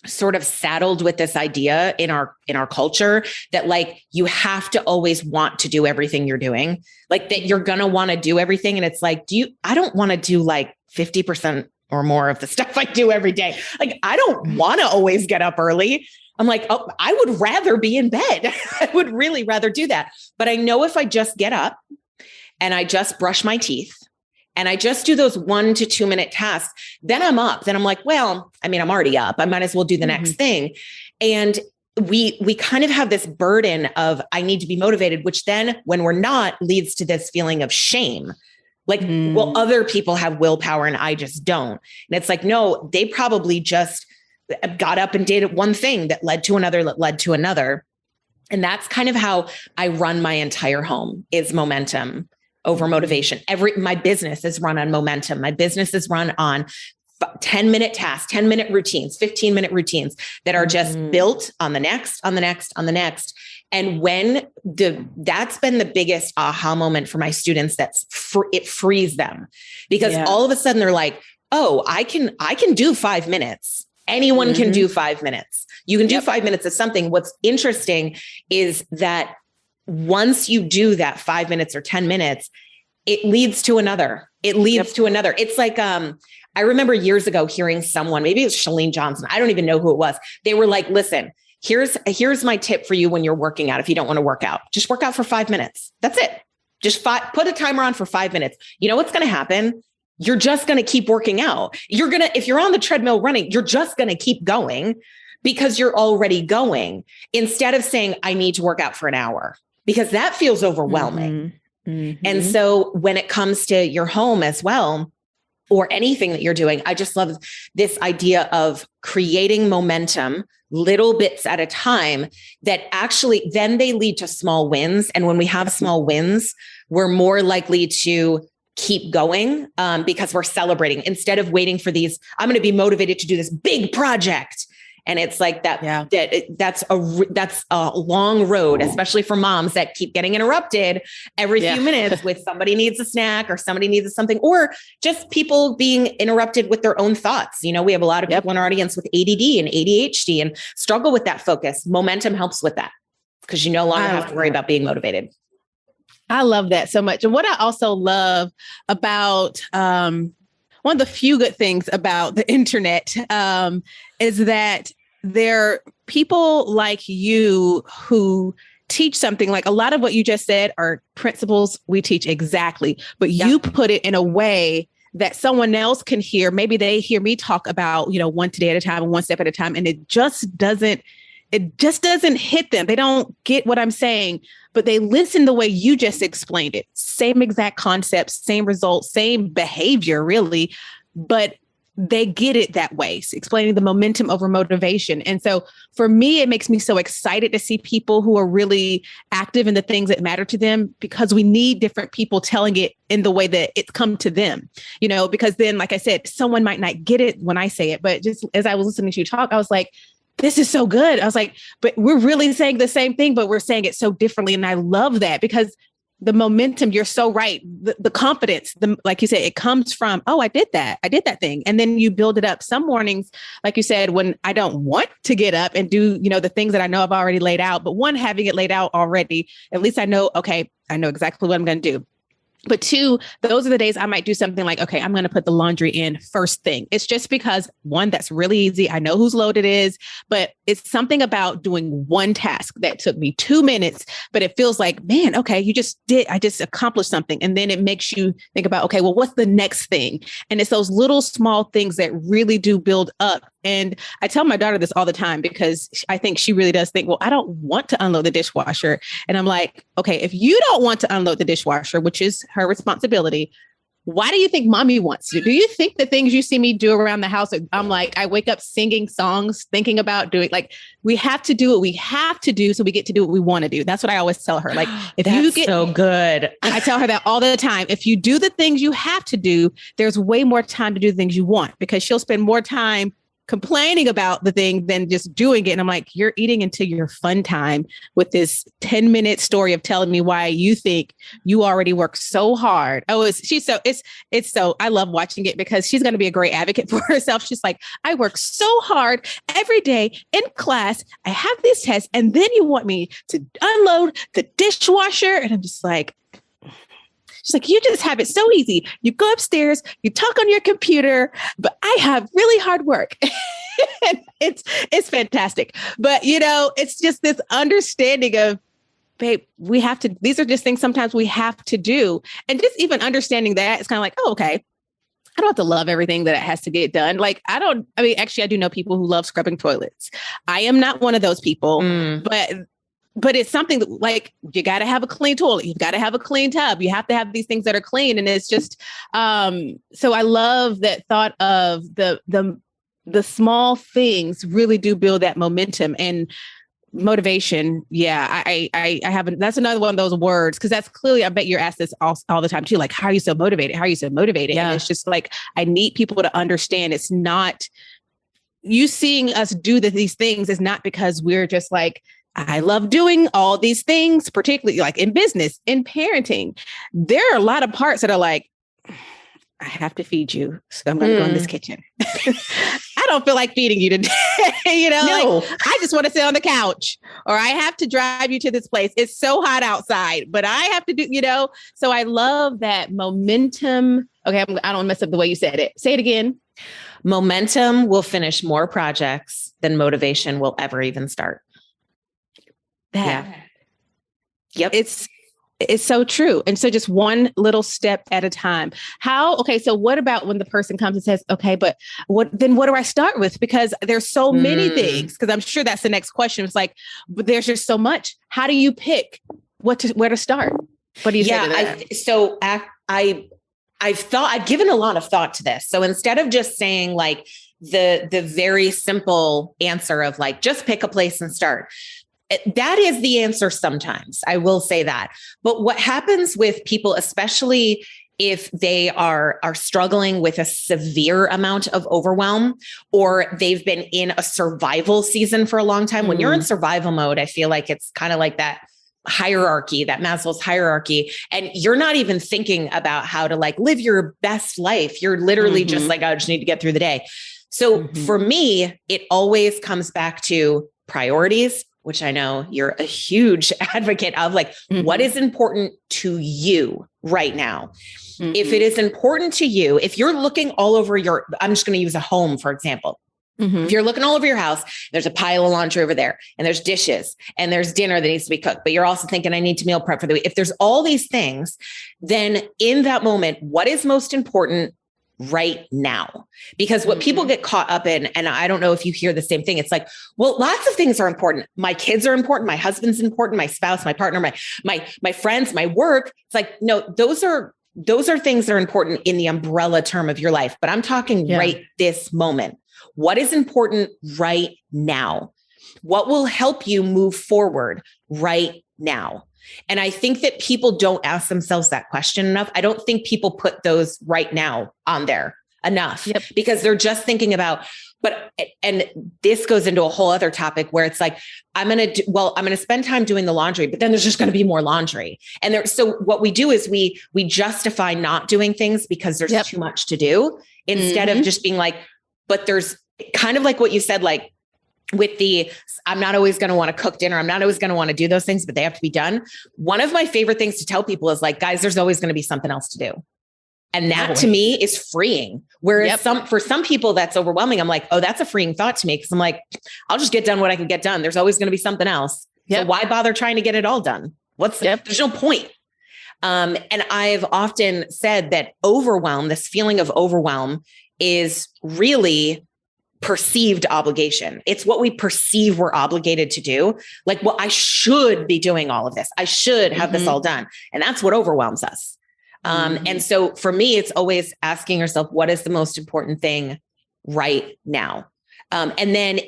sort of saddled with this idea in our culture that like, you have to always want to do everything you're doing, like that you're going to want to do everything. And it's like, I don't want to do like 50% or more of the stuff I do every day. Like, I don't want to always get up early. I'm like, oh, I would rather be in bed. I would really rather do that. But I know if I just get up and I just brush my teeth and I just do those 1 to 2 minute tasks, then I'm up. Then I'm like, well, I mean, I'm already up. I might as well do the next thing. And we kind of have this burden of, I need to be motivated, which then when we're not, leads to this feeling of shame. Like, well, other people have willpower and I just don't. And it's like, no, they probably just got up and did one thing that led to another, that led to another. And that's kind of how I run my entire home, is momentum over motivation. My business is run on momentum. My business is run on 10-minute tasks, 10-minute routines, 15-minute routines that are just built on the next, on the next, on the next. And when that's been the biggest aha moment for my students, it frees them, because all of a sudden they're like, oh, I can do 5 minutes. Anyone can do 5 minutes. You can do 5 minutes of something. What's interesting is that once you do that 5 minutes or 10 minutes, it leads to another. It leads to another. It's like, I remember years ago hearing someone, maybe it was Chalene Johnson, I don't even know who it was. They were like, listen, here's my tip for you when you're working out. If you don't want to work out, just work out for 5 minutes. That's it. Just put a timer on for 5 minutes. You know what's going to happen? You're just going to keep working out. If you're on the treadmill running, you're just going to keep going because you're already going, instead of saying, I need to work out for an hour, because that feels overwhelming. And so when it comes to your home as well, or anything that you're doing, I just love this idea of creating momentum, little bits at a time, that actually then they lead to small wins. And when we have small wins, we're more likely to keep going, because we're celebrating instead of waiting for these, I'm going to be motivated to do this big project. And it's like that, that's a long road, especially for moms that keep getting interrupted every few minutes with somebody needs a snack or somebody needs something, or just people being interrupted with their own thoughts. You know, we have a lot of people in our audience with ADD and ADHD and struggle with that focus. Momentum helps with that, because you no longer have to worry about being motivated. I love that so much. And what I also love about, one of the few good things about the internet is that there are people like you who teach something. Like, a lot of what you just said are principles we teach exactly, but you put it in a way that someone else can hear. Maybe they hear me talk about, one day at a time and one step at a time, and it just doesn't hit them. They don't get what I'm saying, but they listen the way you just explained it. Same exact concepts, same results, same behavior, really, but they get it that way, explaining the momentum over motivation. And so for me, it makes me so excited to see people who are really active in the things that matter to them, because we need different people telling it in the way that it's come to them, because then, like I said, someone might not get it when I say it, but just as I was listening to you talk, I was like, this is so good. I was like, but we're really saying the same thing, but we're saying it so differently. And I love that, because the momentum, you're so right. The confidence, like you said, it comes from, oh, I did that thing. And then you build it up. Some mornings, like you said, when I don't want to get up and do, the things that I know I've already laid out, but one, having it laid out already, at least I know, okay, I know exactly what I'm going to do. But two, those are the days I might do something like, okay, I'm going to put the laundry in first thing. It's just because, one, that's really easy. I know whose load it is, but it's something about doing one task that took me 2 minutes, but it feels like, man, okay, I just accomplished something. And then it makes you think about, okay, well, what's the next thing? And it's those little small things that really do build up. And I tell my daughter this all the time, because I think she really does think, well, I don't want to unload the dishwasher. And I'm like, okay, if you don't want to unload the dishwasher, which is her responsibility, why do you think mommy wants to? Do you think the things you see me do around the house, I'm like, I wake up singing songs, thinking about doing, like, we have to do what we have to do so we get to do what we want to do. That's what I always tell her. Like, if you get so good, I tell her that all the time. If you do the things you have to do, there's way more time to do the things you want, because she'll spend more time complaining about the thing than just doing it. And I'm like, you're eating into your fun time with this 10-minute story of telling me why you think you already work so hard. Oh, it's so, I love watching it because she's going to be a great advocate for herself. She's like, I work so hard every day in class. I have these tests. And then you want me to unload the dishwasher. And I'm just like, she's like, you just have it so easy. You go upstairs, you talk on your computer, but I have really hard work. It's fantastic. But, it's just this understanding of, babe, these are just things sometimes we have to do. And just even understanding that, it's kind of like, oh, okay. I don't have to love everything that it has to get done. Like, actually, I do know people who love scrubbing toilets. I am not one of those people, but it's something that, like, you got to have a clean toilet. You've got to have a clean tub. You have to have these things that are clean. And it's just, so I love that thought of the small things really do build that momentum and motivation. Yeah. I haven't, that's another one of those words. Cause that's clearly, I bet you're asked this all the time too. Like, how are you so motivated? How are you so motivated? Yeah. And it's just like, I need people to understand it's not you seeing us do these things is not because we're just like, I love doing all these things, particularly like in business, in parenting. There are a lot of parts that are like, I have to feed you, so I'm going to go in this kitchen. I don't feel like feeding you today. No. Like, I just want to sit on the couch, or I have to drive you to this place. It's so hot outside, but I have to do, so I love that momentum. Okay. I don't mess up the way you said it. Say it again. Momentum will finish more projects than motivation will ever even start. Yep. It's so true. And so just one little step at a time. So what about when the person comes and says, okay, but what do I start with? Because there's so many things, because I'm sure that's the next question. It's like, but there's just so much. How do you pick where to start? What do you say to that? I've given a lot of thought to this. So instead of just saying like the very simple answer of like, just pick a place and start, that is the answer sometimes. I will say that. But what happens with people, especially if they are struggling with a severe amount of overwhelm, or they've been in a survival season for a long time, when you're in survival mode, I feel like it's kind of like that hierarchy, that Maslow's hierarchy. And you're not even thinking about how to like live your best life. You're literally just like, I just need to get through the day. So for me, it always comes back to priorities, which I know you're a huge advocate of, like, what is important to you right now? If it is important to you, if you're looking all over I'm just going to use a home, for example. If you're looking all over your house, there's a pile of laundry over there, and there's dishes, and there's dinner that needs to be cooked, but you're also thinking, I need to meal prep for the week. If there's all these things, then in that moment, what is most important right now? Because what people get caught up in, and I don't know if you hear the same thing, it's like, well, lots of things are important. My kids are important. My husband's important. My spouse, my partner, my friends, my work. It's like, no, those are things that are important in the umbrella term of your life. But I'm talking right this moment. What is important right now? What will help you move forward right now? And I think that people don't ask themselves that question enough. I don't think people put those right now on there enough because they're just thinking about, and this goes into a whole other topic where it's like, I'm going to spend time doing the laundry, but then there's just going to be more laundry. And so what we do is we justify not doing things because there's too much to do, instead of just being like, but there's kind of like what you said, like, with I'm not always going to want to cook dinner. I'm not always going to want to do those things, but they have to be done. One of my favorite things to tell people is like, guys, there's always going to be something else to do. And that to me is freeing. Whereas for some people that's overwhelming. I'm like, oh, that's a freeing thought to me. Cause I'm like, I'll just get done what I can get done. There's always going to be something else. So why bother trying to get it all done? There's no point. And I've often said that this feeling of overwhelm is really perceived obligation. It's what we perceive we're obligated to do. Like, well, I should be doing all of this. I should have this all done. And that's what overwhelms us. And so for me, it's always asking yourself, what is the most important thing right now? And then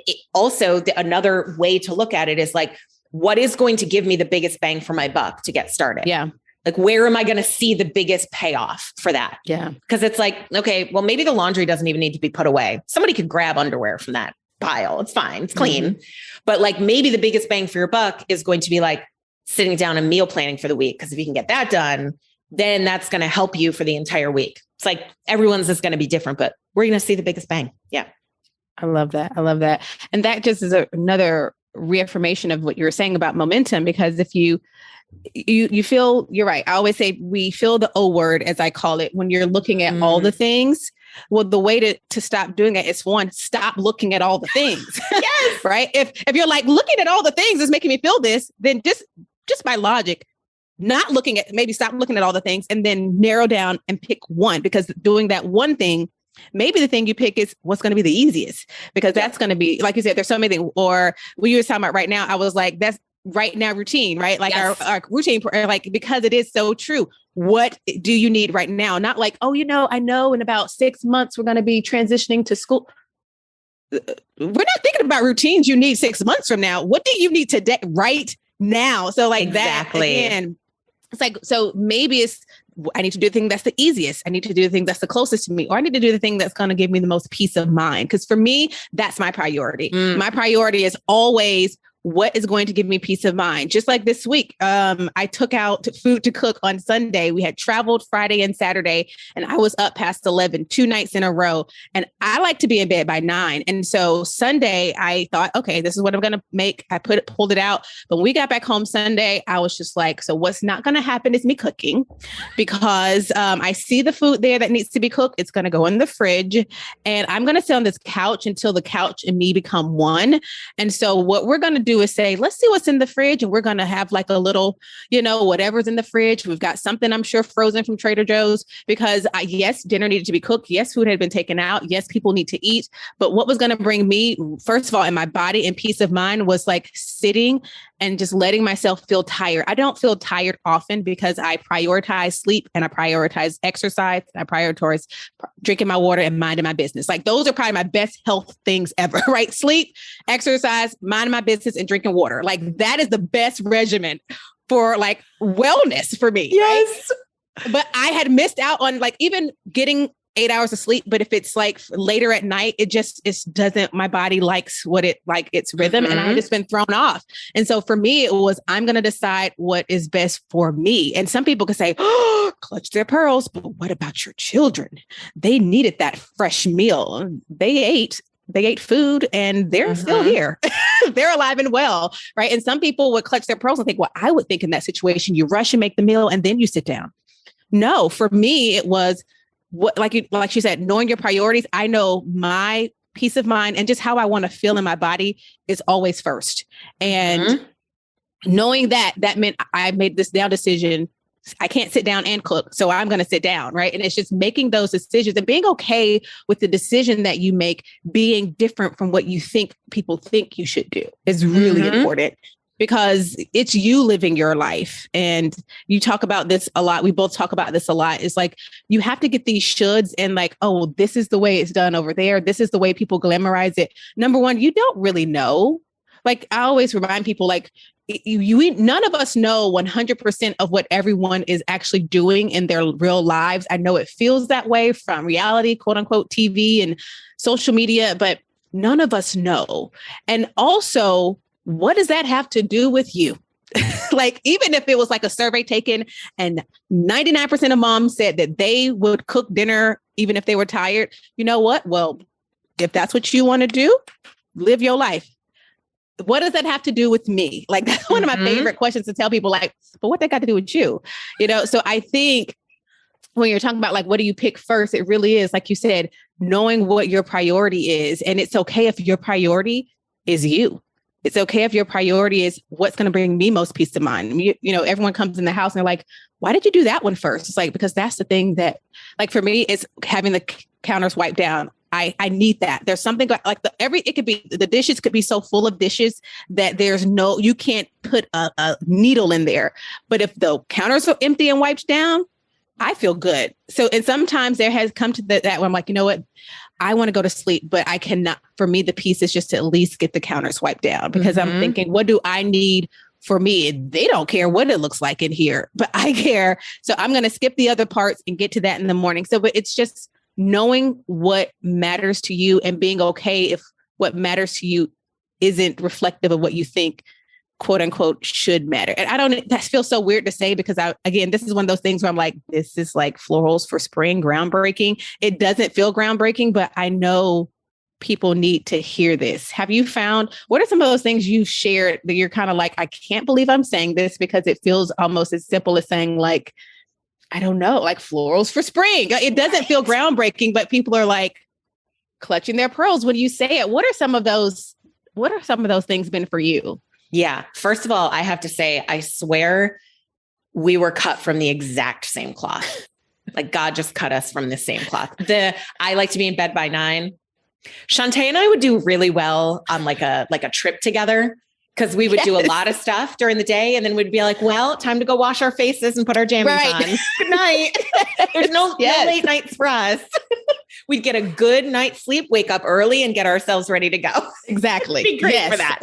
another way to look at it is like, what is going to give me the biggest bang for my buck to get started? Yeah. Like, where am I going to see the biggest payoff for that? Yeah. Because it's like, okay, well, maybe the laundry doesn't even need to be put away. Somebody could grab underwear from that pile. It's fine. It's clean. But like, maybe the biggest bang for your buck is going to be like sitting down and meal planning for the week. Because if you can get that done, then that's going to help you for the entire week. It's like everyone's is going to be different, but we're going to see the biggest bang. Yeah. I love that. I love that. And that just is another reaffirmation of what you were saying about momentum, because if you feel, you're right. I always say we feel the O word, as I call it, when you're looking at all the things. Well, the way to stop doing it is, one, stop looking at all the things. Yes. Right. If you're like, looking at all the things is making me feel this, then just by logic, maybe stop looking at all the things and then narrow down and pick one, because doing that one thing, maybe the thing you pick is what's going to be the easiest, because that's going to be, like you said, there's so many things. Or what you were talking about right now, I was like, that's right now routine, right? Like our routine, like, because it is so true. What do you need right now? Not like, oh, I know in about 6 months, we're going to be transitioning to school. We're not thinking about routines you need 6 months from now. What do you need today, right now? So like exactly. That again, it's like, so maybe it's, I need to do the thing that's the easiest. I need to do the thing that's the closest to me, or I need to do the thing that's going to give me the most peace of mind. Because for me, that's my priority. My priority is always what is going to give me peace of mind. Just like this week, I took out food to cook on Sunday. We had traveled Friday and Saturday, and I was up past 11, 2 nights in a row. And I like to be in bed by 9. And so Sunday, I thought, okay, this is what I'm going to make. I pulled it out. But when we got back home Sunday, I was just like, so what's not going to happen is me cooking, because I see the food there that needs to be cooked. It's going to go in the fridge, and I'm going to sit on this couch until the couch and me become one. And so what we're going to do is say, let's see what's in the fridge. And we're going to have like a little, whatever's in the fridge. We've got something, I'm sure, frozen from Trader Joe's, because yes, dinner needed to be cooked. Yes, food had been taken out. Yes, people need to eat. But what was going to bring me, first of all, in my body and peace of mind was like sitting and just letting myself feel tired. I don't feel tired often because I prioritize sleep, and I prioritize exercise. I prioritize drinking my water and minding my business. Like, those are probably my best health things ever, right? Sleep, exercise, minding my business, and drinking water. Like, that is the best regimen for like wellness for me. Yes. Right? But I had missed out on like even getting 8 hours of sleep. But if it's like later at night, it doesn't, my body likes its rhythm, and I had just been thrown off. And so for me, it was, I'm going to decide what is best for me. And some people could say, oh, clutch their pearls. But what about your children? They needed that fresh meal. They ate food, and they're still here. They're alive and well. Right. And some people would clutch their pearls and think, well, I would think in that situation, you rush and make the meal and then you sit down. No, for me, it was, what, like she said, knowing your priorities. I know my peace of mind and just how I want to feel in my body is always first. And knowing that meant I made this decision. I can't sit down and cook, so I'm going to sit down. Right. And it's just making those decisions and being okay with the decision that you make being different from what you think people think you should do is really important. Because it's you living your life. And you talk about this a lot. We both talk about this a lot. It's like, you have to get these shoulds and like, oh, well, this is the way it's done over there. This is the way people glamorize it. Number one, you don't really know. Like, I always remind people, like, none of us know 100% of what everyone is actually doing in their real lives. I know it feels that way from reality, quote unquote, TV and social media, but none of us know. And also, what does that have to do with you? Like, even if it was like a survey taken and 99% of moms said that they would cook dinner even if they were tired, you know what? Well, if that's what you want to do, live your life. What does that have to do with me? Like, that's one of my favorite questions to tell people, like, but what that got to do with you? So I think when you're talking about like, what do you pick first? It really is, like you said, knowing what your priority is. And it's okay if your priority is you. It's okay if your priority is what's going to bring me most peace of mind. Everyone comes in the house and they're like, why did you do that one first? It's like, because that's the thing that, like, for me, it's having the counters wiped down. I need that. There's something like it could be, the dishes could be so full of dishes that you can't put a needle in there. But if the counters are empty and wiped down, I feel good. So, and sometimes there has come to that where I'm like, you know what? I want to go to sleep, but I cannot. For me, the piece is just to at least get the counters wiped down, because I'm thinking, what do I need for me, they don't care what it looks like in here, but I care. So I'm going to skip the other parts and get to that in the morning. So, but it's just knowing what matters to you and being okay if what matters to you isn't reflective of what you think, quote unquote, should matter. And that feels so weird to say because again, this is one of those things where I'm like, this is like florals for spring, groundbreaking. It doesn't feel groundbreaking, but I know people need to hear this. Have you found, what are some of those things you've shared that you're kind of like, I can't believe I'm saying this because it feels almost as simple as saying like, I don't know, like florals for spring. It doesn't feel groundbreaking, but people are like clutching their pearls when you say it. What are some of those things been for you? Yeah. First of all, I have to say, I swear we were cut from the exact same cloth. Like God just cut us from the same cloth. I like to be in bed by 9. Shantae and I would do really well on like a trip together because we would do a lot of stuff during the day and then we'd be like, well, time to go wash our faces and put our jammies on. Good night. There's no late nights for us. We'd get a good night's sleep, wake up early and get ourselves ready to go. Exactly. Be great for that.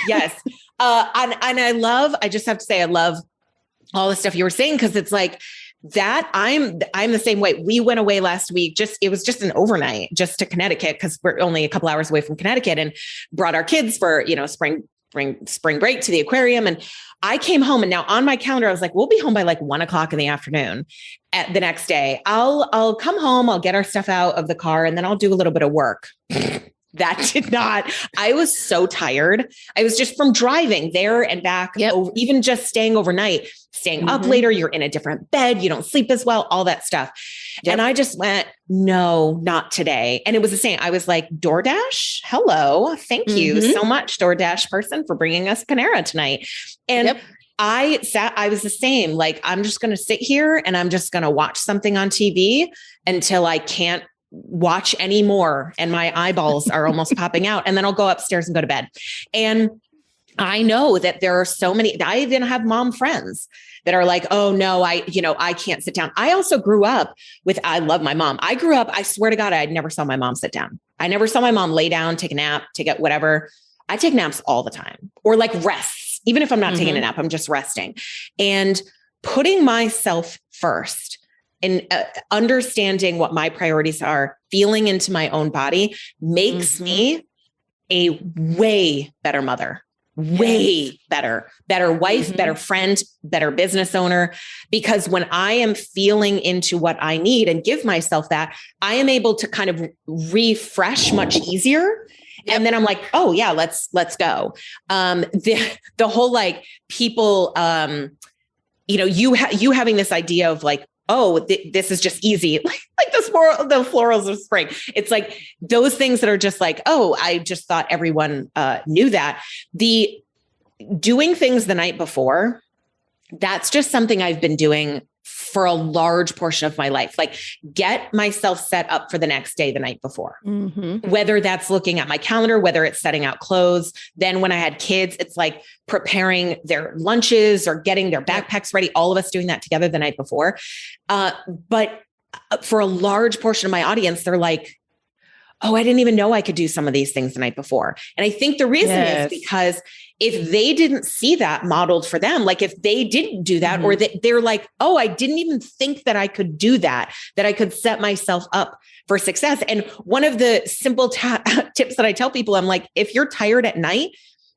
Yes. And I just have to say, I love all the stuff you were saying because it's like, that I'm the same way. We went away last week. It was just an overnight just to Connecticut because we're only a couple hours away from Connecticut and brought our kids for, spring break to the aquarium. And I came home and now on my calendar, I was like, we'll be home by like 1:00 in the afternoon at the next day. I'll come home. I'll get our stuff out of the car and then I'll do a little bit of work. That did not. I was so tired. I was just from driving there and back, even just staying overnight, staying up later. You're in a different bed. You don't sleep as well, all that stuff. Yep. And I just went, no, not today. And it was the same. I was like, DoorDash, hello. Thank you so much, DoorDash person, for bringing us Panera tonight. And I was the same. Like, I'm just going to sit here and I'm just going to watch something on TV until I can't watch anymore and my eyeballs are almost popping out. And then I'll go upstairs and go to bed. And I know that there are so many, I even have mom friends that are like, oh no, I can't sit down. I also grew up I love my mom. I grew up, I swear to God, I never saw my mom sit down. I never saw my mom lay down, take a nap, take whatever. I take naps all the time or like rests. Even if I'm not taking a nap, I'm just resting and putting myself first. And understanding what my priorities are, feeling into my own body makes me a way better mother, way better wife, better friend, better business owner. Because when I am feeling into what I need and give myself that, I am able to kind of refresh much easier. And then I'm like, oh yeah, let's go. The whole like people, you having this idea of like, oh, this is just easy. Like the florals of spring. It's like those things that are just like, oh, I just thought everyone knew that. The doing things the night before, that's just something I've been doing for a large portion of my life. Like get myself set up for the next day, the night before, whether that's looking at my calendar, whether it's setting out clothes. Then when I had kids, it's like preparing their lunches or getting their backpacks ready. All of us doing that together the night before. But for a large portion of my audience, they're like, oh, I didn't even know I could do some of these things the night before. And I think the reason is because if they didn't see that modeled for them, like if they didn't do that, or they're like, oh, I didn't even think that I could do that I could set myself up for success. And one of the simple tips that I tell people, I'm like, if you're tired at night,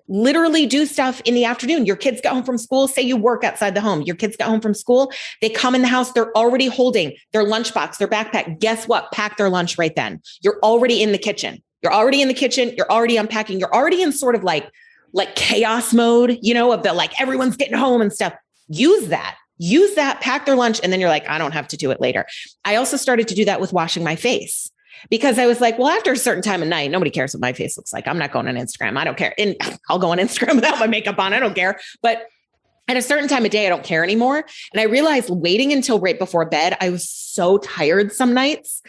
literally do stuff in the afternoon. Your kids get home from school. Say you work outside the home. Your kids get home from school. They come in the house. They're already holding their lunchbox, their backpack. Guess what? Pack their lunch right then. You're already in the kitchen. You're already unpacking. You're already in sort of like chaos mode, of the like everyone's getting home and stuff. Use that, pack their lunch. And then you're like, I don't have to do it later. I also started to do that with washing my face. Because I was like, well, after a certain time of night, nobody cares what my face looks like. I'm not going on Instagram. I don't care. And I'll go on Instagram without my makeup on. I don't care. But at a certain time of day, I don't care anymore. And I realized waiting until right before bed, I was so tired some nights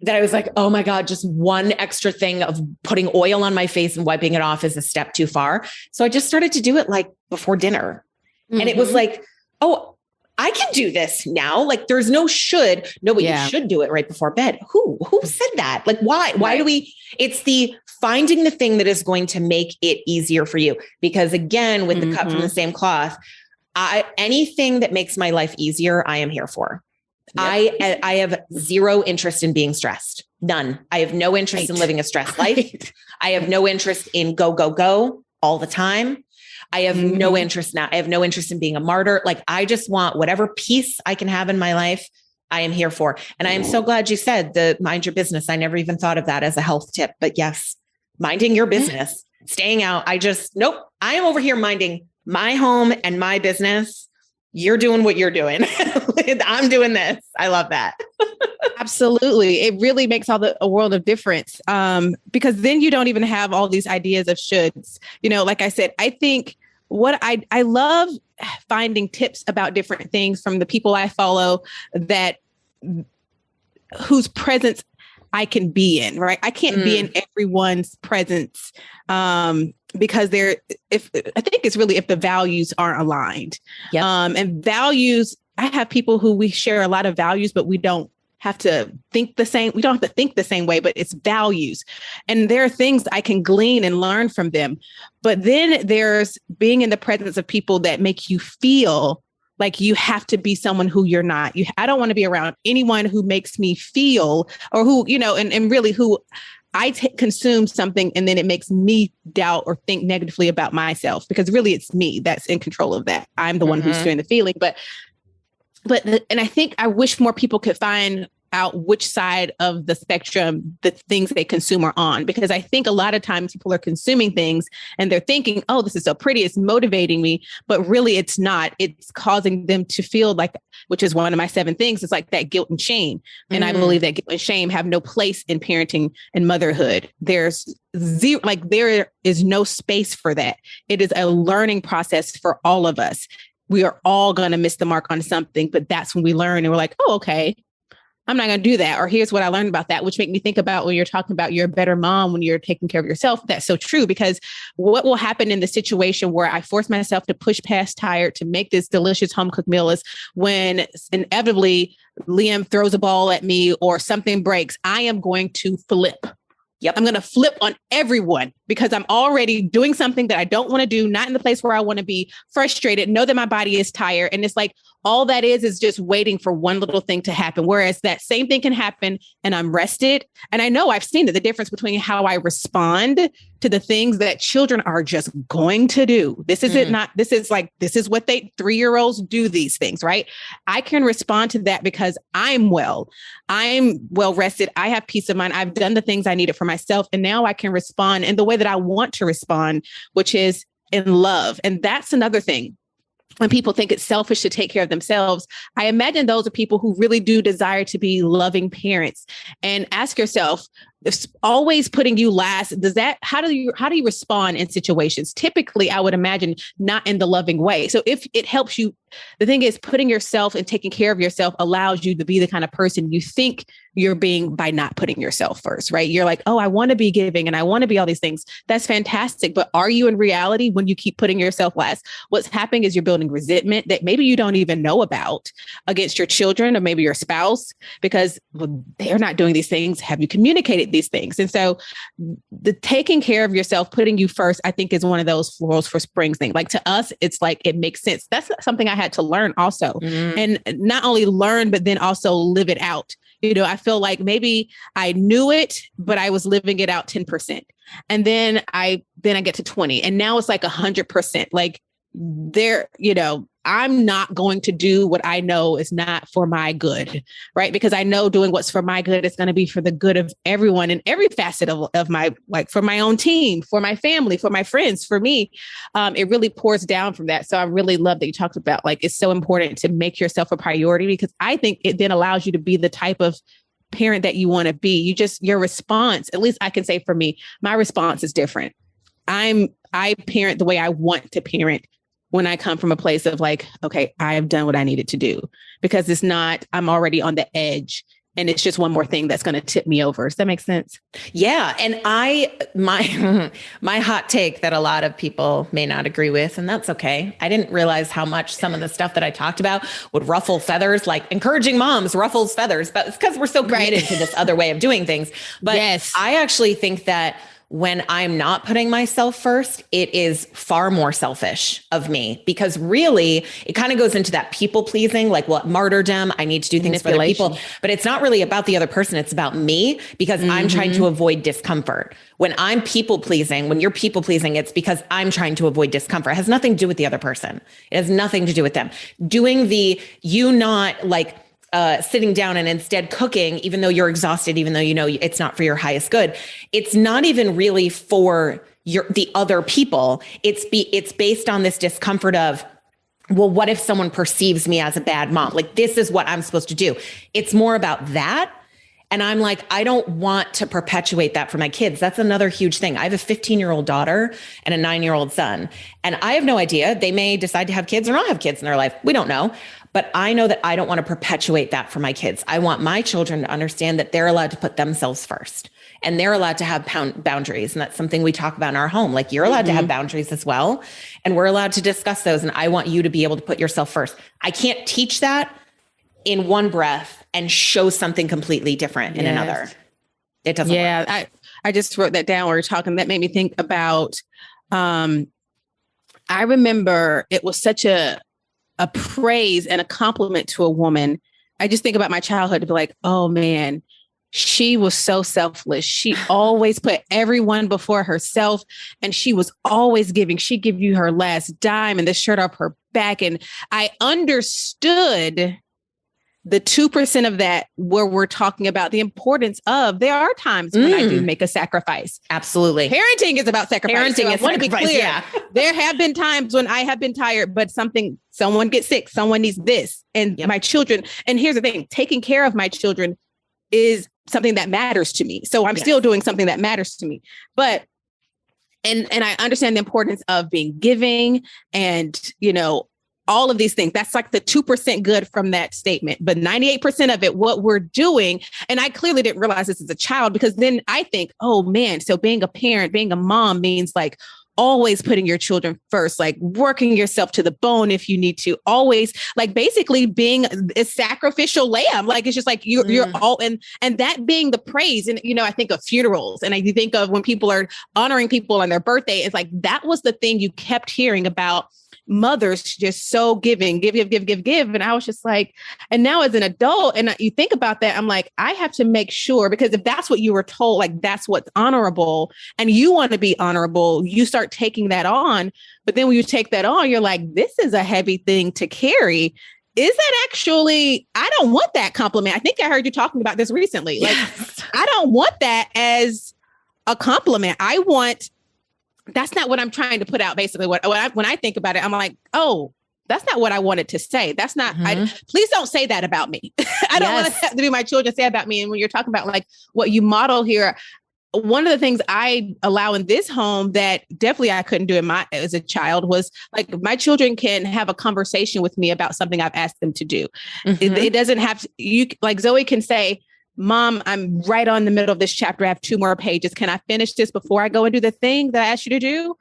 that I was like, oh my God, just one extra thing of putting oil on my face and wiping it off is a step too far. So I just started to do it like before dinner. And it was like, oh, I can do this now. Like there's no should. No, but you should do it right before bed. Who said that? Like why do we, it's the finding the thing that is going to make it easier for you. Because again, with the cut from the same cloth, anything that makes my life easier, I am here for. Yep. I have zero interest in being stressed. None. I have no interest in living a stressed life. I have no interest in go all the time. I have no interest now. I have no interest in being a martyr. Like I just want whatever peace I can have in my life, I am here for. And I am so glad you said the mind your business. I never even thought of that as a health tip, but yes, minding your business, staying out. Nope. I am over here minding my home and my business. You're doing what you're doing. I'm doing this. I love that. Absolutely. It really makes a world of difference. Because then you don't even have all these ideas of shoulds. Like I said, I think what I love finding tips about different things from the people I follow whose presence I can be in, right? I can't be in everyone's presence. Because I think it's really if the values aren't aligned. Yep. And values, I have people who we share a lot of values, but we don't have to think the same. We don't have to think the same way, but it's values. And there are things I can glean and learn from them. But then there's being in the presence of people that make you feel like you have to be someone who you're not. I don't want to be around anyone who makes me feel or who, and really who I consume something and then it makes me doubt or think negatively about myself, because really it's me that's in control of that. I'm the one who's doing the feeling. And I think I wish more people could find out which side of the spectrum the things they consume are on, because I think a lot of times people are consuming things and they're thinking, oh, this is so pretty, it's motivating me, but really it's not. It's causing them to feel like, which is one of my 7 things, it's like that guilt and shame. And I believe that guilt and shame have no place in parenting and motherhood. There's zero, like there is no space for that. It is a learning process for all of us. We are all going to miss the mark on something, but that's when we learn and we're like, oh, okay, I'm not going to do that. Or here's what I learned about that, which make me think about when you're talking about you're a better mom when you're taking care of yourself. That's so true, because what will happen in the situation where I force myself to push past tired to make this delicious home cooked meal is when inevitably Liam throws a ball at me or something breaks, I am going to flip. Yep. I'm going to flip on everyone because I'm already doing something that I don't want to do, not in the place where I want to be, frustrated, know that my body is tired. And it's like, all that is just waiting for one little thing to happen. Whereas that same thing can happen and I'm rested. And I know I've seen the difference between how I respond to the things that children are just going to do. This is this is what 3-year-olds do these things, right? I can respond to that because I'm well rested. I have peace of mind. I've done the things I needed for myself. And now I can respond in the way that I want to respond, which is in love. And that's another thing. When people think it's selfish to take care of themselves, I imagine those are people who really do desire to be loving parents. And ask yourself, if always putting you last, how do you respond in situations? Typically, I would imagine not in the loving way. So if it helps you, the thing is putting yourself and taking care of yourself allows you to be the kind of person you think you're being by not putting yourself first, right? You're like, oh, I want to be giving and I want to be all these things. That's fantastic. But are you in reality when you keep putting yourself last? What's happening is you're building resentment that maybe you don't even know about against your children or maybe your spouse because they're not doing these things. Have you communicated these things? And so the taking care of yourself, putting you first, I think is one of those florals for springs things. Like to us, it's like, it makes sense. That's something I had to learn also. And not only learn, but then also live it out. I feel like maybe I knew it, but I was living it out 10%. And then I get to 20 and now it's like 100%. Like I'm not going to do what I know is not for my good, right? Because I know doing what's for my good is going to be for the good of everyone in every facet of my, like for my own team, for my family, for my friends, for me. It really pours down from that. So I really love that you talked about, like, it's so important to make yourself a priority because I think it then allows you to be the type of parent that you want to be. Your response, at least I can say for me, my response is different. I parent the way I want to parent when I come from a place of like, okay, I've done what I needed to do because it's not, I'm already on the edge. And it's just one more thing that's going to tip me over. Does that make sense? Yeah. And my hot take that a lot of people may not agree with, and that's okay. I didn't realize how much some of the stuff that I talked about would ruffle feathers, like encouraging moms ruffles feathers, but it's because we're so committed to this other way of doing things. But yes. I actually think that when I'm not putting myself first, it is far more selfish of me, because really it kind of goes into that people pleasing, like what martyrdom, I need to do things for other people, but it's not really about the other person. It's about me, because I'm trying to avoid discomfort. When I'm people pleasing, when you're people pleasing, it's because I'm trying to avoid discomfort. It has nothing to do with the other person. It has nothing to do with them. Doing you not like, sitting down and instead cooking, even though you're exhausted, even though you know it's not for your highest good, it's not even really for the other people. It's based on this discomfort of, well, what if someone perceives me as a bad mom? Like, this is what I'm supposed to do. It's more about that. And I'm like, I don't want to perpetuate that for my kids. That's another huge thing. I have a 15-year-old daughter and a 9-year-old son, and I have no idea. They may decide to have kids or not have kids in their life. We don't know. But I know that I don't want to perpetuate that for my kids. I want my children to understand that they're allowed to put themselves first, and they're allowed to have boundaries. And that's something we talk about in our home. Like, you're allowed to have boundaries as well. And we're allowed to discuss those. And I want you to be able to put yourself first. I can't teach that in one breath and show something completely different in another. It doesn't work. I just wrote that down while you're talking. That made me think about, I remember it was such a praise and a compliment to a woman. I just think about my childhood to be like, oh man, she was so selfless. She always put everyone before herself, and she was always giving. She'd give you her last dime and the shirt off her back. And I understood the 2% of that where we're talking about the importance of, there are times when I do make a sacrifice. Absolutely. Parenting is about sacrifice. Parenting is I want to be clear. Yeah. There have been times when I have been tired, but someone gets sick, someone needs this. And my children, and here's the thing, taking care of my children is something that matters to me. So I'm still doing something that matters to me. But and I understand the importance of being giving and, all of these things. That's like the 2% good from that statement. But 98% of it, what we're doing, and I clearly didn't realize this as a child, because then I think, oh man, so being a parent, being a mom means like always putting your children first, like working yourself to the bone if you need to, always like basically being a sacrificial lamb. Like, it's just like you're all, and that being the praise. And, I think of funerals, and I think of when people are honoring people on their birthday, it's like, that was the thing you kept hearing about. Mothers just so giving, give. And I was just like, and now as an adult, and you think about that, I'm like, I have to make sure, because if that's what you were told, like that's what's honorable, and you want to be honorable, you start taking that on. But then when you take that on, you're like, this is a heavy thing to carry. Is that actually, I don't want that compliment. I think I heard you talking about this recently. Like, I don't want that as a compliment. That's not what I'm trying to put out. Basically, when I think about it, I'm like, oh, that's not what I wanted to say. That's not, please don't say that about me. I don't want to be my children say about me. And when you're talking about like what you model here, one of the things I allow in this home that definitely I couldn't do as a child was like, my children can have a conversation with me about something I've asked them to do. It doesn't have to, like Zoe can say, Mom, I'm right on the middle of this chapter. I have 2 more pages. Can I finish this before I go and do the thing that I asked you to do?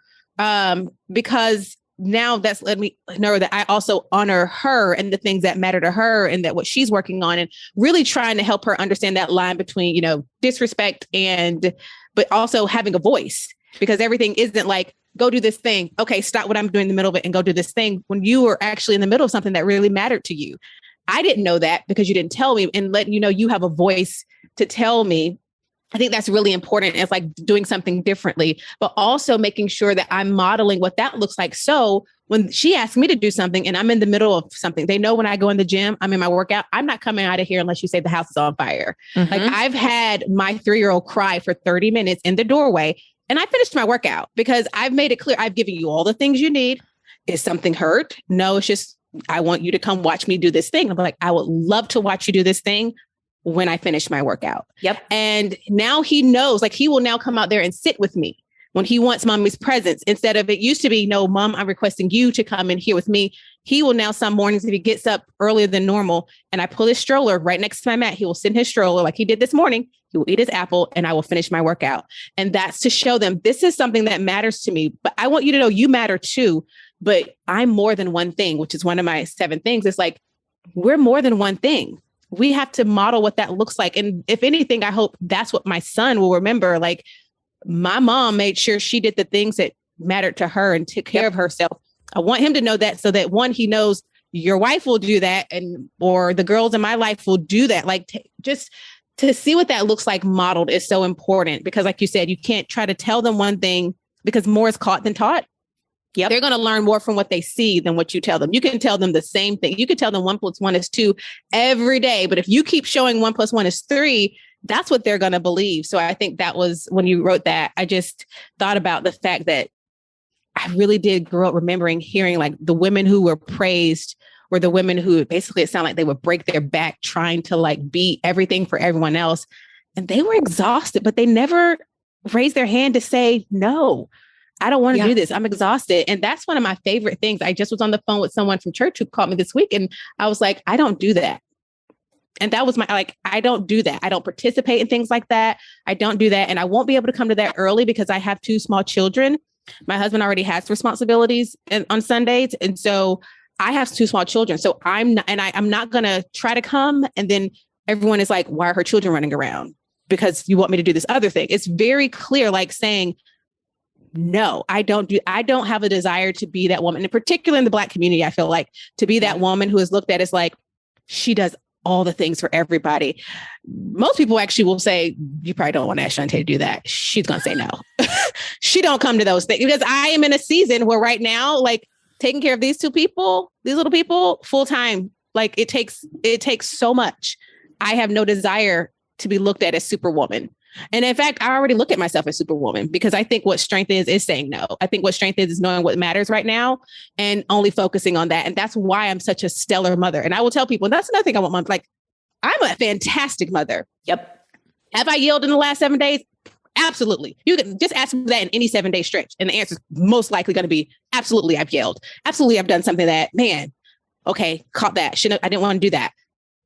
Because now that's let me know that I also honor her and the things that matter to her, and that what she's working on, and really trying to help her understand that line between, disrespect but also having a voice, because everything isn't like, go do this thing. Okay, stop what I'm doing in the middle of it and go do this thing, when you were actually in the middle of something that really mattered to you. I didn't know that because you didn't tell me, and letting you have a voice to tell me. I think that's really important. It's like doing something differently, but also making sure that I'm modeling what that looks like. So when she asks me to do something and I'm in the middle of something, they know when I go in the gym, I'm in my workout, I'm not coming out of here unless you say the house is on fire. Like, I've had my 3-year-old cry for 30 minutes in the doorway, and I finished my workout because I've made it clear. I've given you all the things you need. Is something hurt? No, it's just, I want you to come watch me do this thing. I'm like, I would love to watch you do this thing when I finish my workout. Yep. And now he knows, like, he will now come out there and sit with me. when he wants mommy's presence, instead of it used to be, no, mom, I'm requesting you to come in here with me. He will now, some mornings, if he gets up earlier than normal and I pull his stroller right next to my mat, he will send his stroller like he did this morning. He will eat his apple and I will finish my workout. And that's to show them this is something that matters to me. But I want you to know you matter too. But I'm more than one thing, which is one of my 7 things. It's like, we're more than one thing. We have to model what that looks like. And if anything, I hope that's what my son will remember. Like, my mom made sure she did the things that mattered to her and took care of herself. I want him to know that, so that one, he knows your wife will do that, and or the girls in my life will do that. Like, just to see what that looks like modeled is so important, because like you said, you can't try to tell them one thing, because more is caught than taught. Yep. They're going to learn more from what they see than what you tell them. You can tell them the same thing. You can tell them 1 + 1 is 2 every day. But if you keep showing 1 + 1 is 3, that's what they're going to believe. So I think that was, when you wrote that, I just thought about the fact that I really did grow up remembering hearing like the women who were praised were the women who basically, it sounded like they would break their back trying to like be everything for everyone else. And they were exhausted, but they never raised their hand to say, no, I don't want to do this. I'm exhausted. And that's one of my favorite things. I just was on the phone with someone from church who called me this week, and I was like, I don't do that. And that was my, like, I don't do that. I don't participate in things like that. I don't do that. And I won't be able to come to that early because I have 2 small children. My husband already has responsibilities on Sundays. And so I have 2 small children. So I'm not going to try to come. And then everyone is like, why are her children running around? Because you want me to do this other thing. It's very clear, like saying, no, I don't have a desire to be that woman. In particular in the Black community, I feel like to be that woman who is looked at as like, she does all the things for everybody. Most people actually will say, you probably don't want to ask Shantae to do that. She's going to say no. She don't come to those things, because I am in a season where right now, like taking care of these 2 people, these little people full time, like it takes so much. I have no desire to be looked at as superwoman. And in fact, I already look at myself as superwoman, because I think what strength is saying no. I think what strength is knowing what matters right now and only focusing on that. And that's why I'm such a stellar mother. And I will tell people, and that's another thing I want, like, I'm a fantastic mother. Yep. Have I yelled in the last 7 days? Absolutely. You can just ask me that in any 7-day stretch. And the answer is most likely going to be absolutely. I've yelled. Absolutely. I've done something that, man, okay, caught that. I didn't want to do that.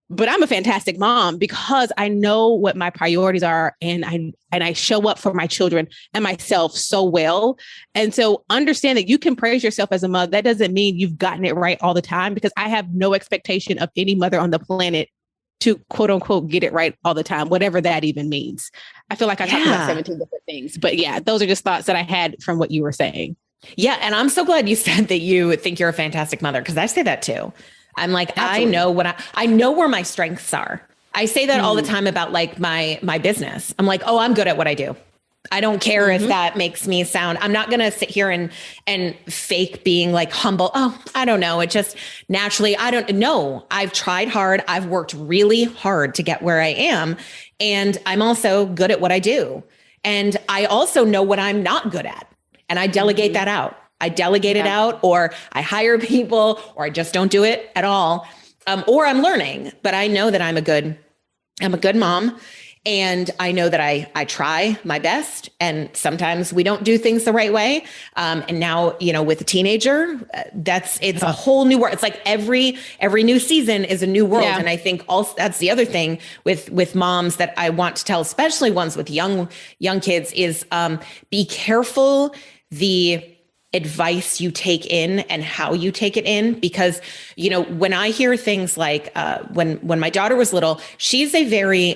But I'm a fantastic mom because I know what my priorities are, and I show up for my children and myself so well. And so understand that you can praise yourself as a mother. That doesn't mean you've gotten it right all the time, because I have no expectation of any mother on the planet to quote unquote get it right all the time, whatever that even means. I feel like I talked about 17 different things, but yeah, those are just thoughts that I had from what you were saying. Yeah. And I'm so glad you said that you think you're a fantastic mother, because I say that too. I'm like, absolutely. I know where my strengths are. I say that all the time about like my business. I'm like, oh, I'm good at what I do. I don't care if that makes me sound, I'm not going to sit here and fake being like humble. Oh, I don't know. It just naturally, I don't know. I've tried hard. I've worked really hard to get where I am. And I'm also good at what I do. And I also know what I'm not good at. And I delegate that out. I delegate it out, or I hire people, or I just don't do it at all. Or I'm learning, but I know that I'm a good mom. And I know that I try my best, and sometimes we don't do things the right way. And now, with a teenager, it's a whole new world. It's like every new season is a new world. Yeah. And I think also that's the other thing with moms that I want to tell, especially ones with young kids, is be careful the advice you take in and how you take it in. Because, when I hear things like, when my daughter was little, she's a very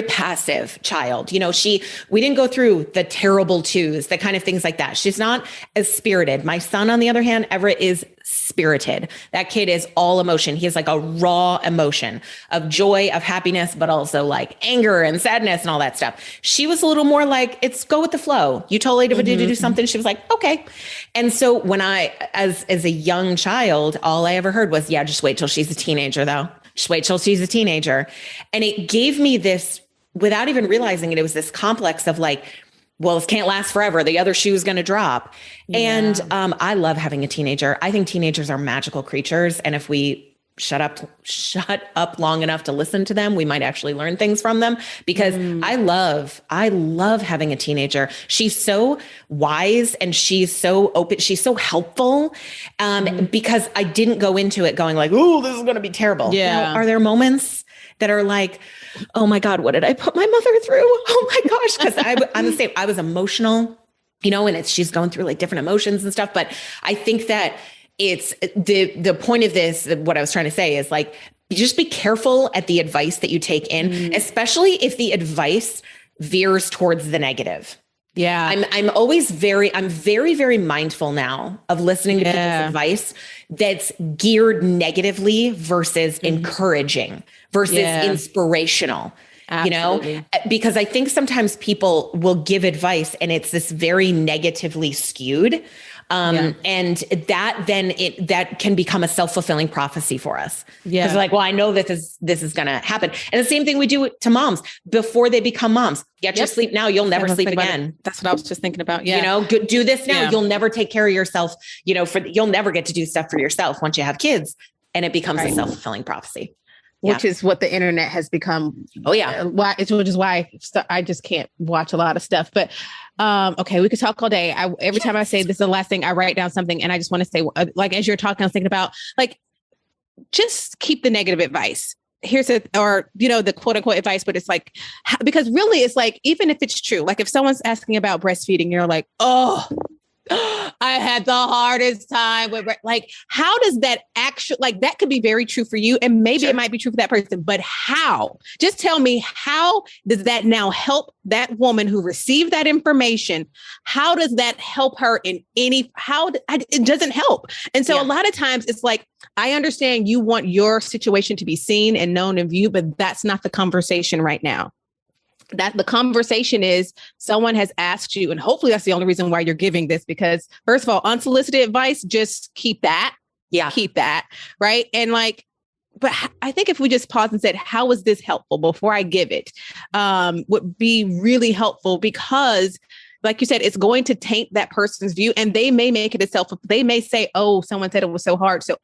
passive child. We didn't go through the terrible twos, the kind of things like that. She's not as spirited. My son, on the other hand, Everett, is spirited. That kid is all emotion. He has like a raw emotion of joy, of happiness, but also like anger and sadness and all that stuff. She was a little more like, it's go with the flow. You told Ada to do something. She was like, okay. And so when as a young child, all I ever heard was, yeah, just wait till she's a teenager though. Just wait till she's a teenager. And it gave me this, without even realizing it, it was this complex of like, well, this can't last forever. The other shoe is going to drop. Yeah. And I love having a teenager. I think teenagers are magical creatures. And if we shut up long enough to listen to them, we might actually learn things from them, because I love having a teenager. She's so wise and she's so open. She's so helpful. Because I didn't go into it going like, oh, this is going to be terrible. Yeah. Are there moments that are like, oh my God, what did I put my mother through? Oh my gosh. Cause I'm the same. I was emotional, and she's going through like different emotions and stuff. But I think that it's the point of this, what I was trying to say is like, just be careful at the advice that you take in, especially if the advice veers towards the negative. Yeah. I'm very, very mindful now of listening to people's advice that's geared negatively versus encouraging versus inspirational. Absolutely. Because I think sometimes people will give advice and it's this very negatively skewed. And that can become a self-fulfilling prophecy for us. Yeah. Because like, well, I know this is going to happen. And the same thing we do to moms before they become moms. Get your sleep now. You'll never sleep again. That's what I was just thinking about. Yeah. Do this now. You'll never take care of yourself. You'll never get to do stuff for yourself once you have kids, and it becomes a self-fulfilling prophecy. Which is what the internet has become. Oh yeah. Which is why I just can't watch a lot of stuff. But okay, we could talk all day. Every time I say this is the last thing, I write down something, and I just want to say, like, as you're talking, I was thinking about like, just keep the negative advice. Here's the quote unquote advice, but it's like, because really it's like, even if it's true, like if someone's asking about breastfeeding, you're like, oh, I had the hardest time with, like, how does that actually, like, that could be very true for you. And maybe it might be true for that person, but how? Just tell me, how does that now help that woman who received that information? How does that help her in it doesn't help. And so a lot of times it's like, I understand you want your situation to be seen and known and viewed, but that's not the conversation right now. That the conversation is someone has asked you, and hopefully that's the only reason why you're giving this, because first of all, unsolicited advice, just keep that. Yeah. Keep that. Right. And like, but I think if we just paused and said, how is this helpful before I give it, would be really helpful, because like you said, it's going to taint that person's view, and they may make it they may say, oh, someone said it was so hard, so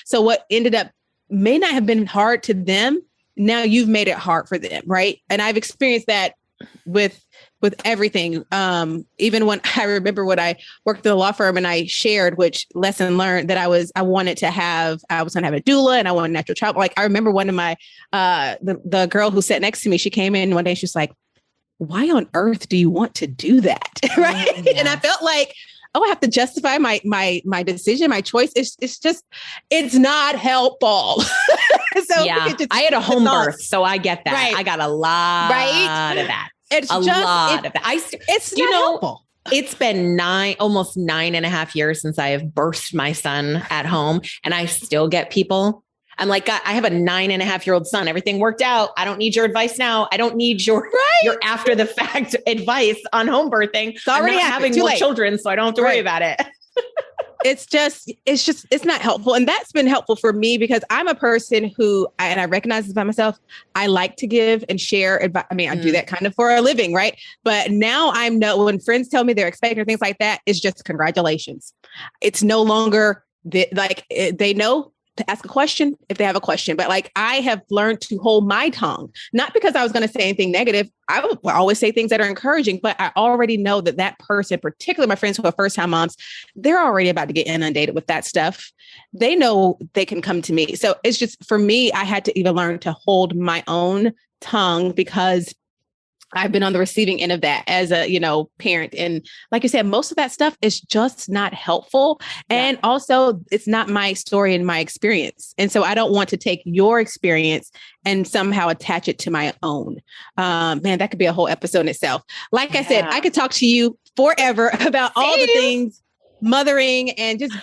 so what ended up may not have been hard to them. Now you've made it hard for them. Right. And I've experienced that with everything. Even when I remember when I worked at the law firm and I shared, which lesson learned, that I was going to have a doula and I wanted natural child. Like, I remember one of my, the girl who sat next to me, she came in one day, she's like, why on earth do you want to do that? Right. Oh, yeah. And I felt like, oh, I have to justify my decision, my choice. It's not helpful. So I had a home birth, so I get that. Right. I got a lot of that. It's a lot of that. It's not helpful. It's been almost 9.5 years since I have birthed my son at home, and I still get people. I'm like, God, I have a 9.5-year-old son. Everything worked out. I don't need your advice now. I don't need your after the fact advice on home birthing. It's already having more children, so I don't have to worry about it. It's not helpful. And that's been helpful for me, because I'm a person who, and I recognize this by myself, I like to give and share advice. I mean, I do that kind of for a living, right? But now when friends tell me they're expecting things like that, it's just congratulations. It's no longer they know to ask a question if they have a question. But like, I have learned to hold my tongue, not because I was going to say anything negative. I would always say things that are encouraging, but I already know that person, particularly my friends who are first-time moms, they're already about to get inundated with that stuff. They know they can come to me. So it's just, for me, I had to even learn to hold my own tongue, because I've been on the receiving end of that as a, parent. And like you said, most of that stuff is just not helpful. And also, it's not my story and my experience. And so I don't want to take your experience and somehow attach it to my own. Man, that could be a whole episode in itself. Like I said, I could talk to you forever about all the things, mothering and just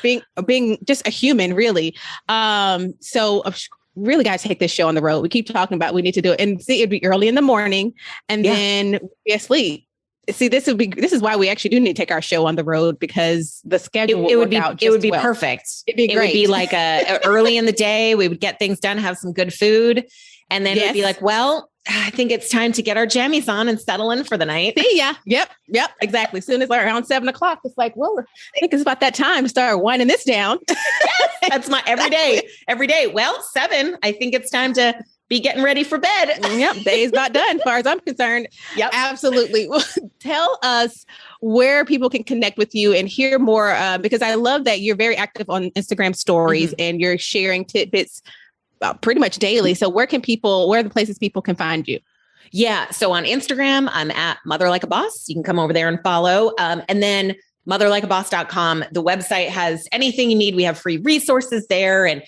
being just a human, really. So really got to take this show on the road. We keep talking about, we need to do it, and it'd be early in the morning, and then be asleep. See, this is why we actually do need to take our show on the road, because the schedule would be perfect. It'd be great. It would be like a early in the day. We would get things done, have some good food. And then it'd be like, well, I think it's time to get our jammies on and settle in for the night. See ya. Yep. Exactly. As soon as around 7:00, it's like, well, I think it's about that time to start winding this down. Yes, that's my every day. Well, 7, I think it's time to be getting ready for bed. Yep. Day's not done as far as I'm concerned. Yep. Absolutely. Well, tell us where people can connect with you and hear more, because I love that you're very active on Instagram stories and you're sharing tidbits pretty much daily. So where are the places people can find you? Yeah. So on Instagram, I'm at Mother Like a Boss. You can come over there and follow. And then motherlikeaboss.com. The website has anything you need. We have free resources there, and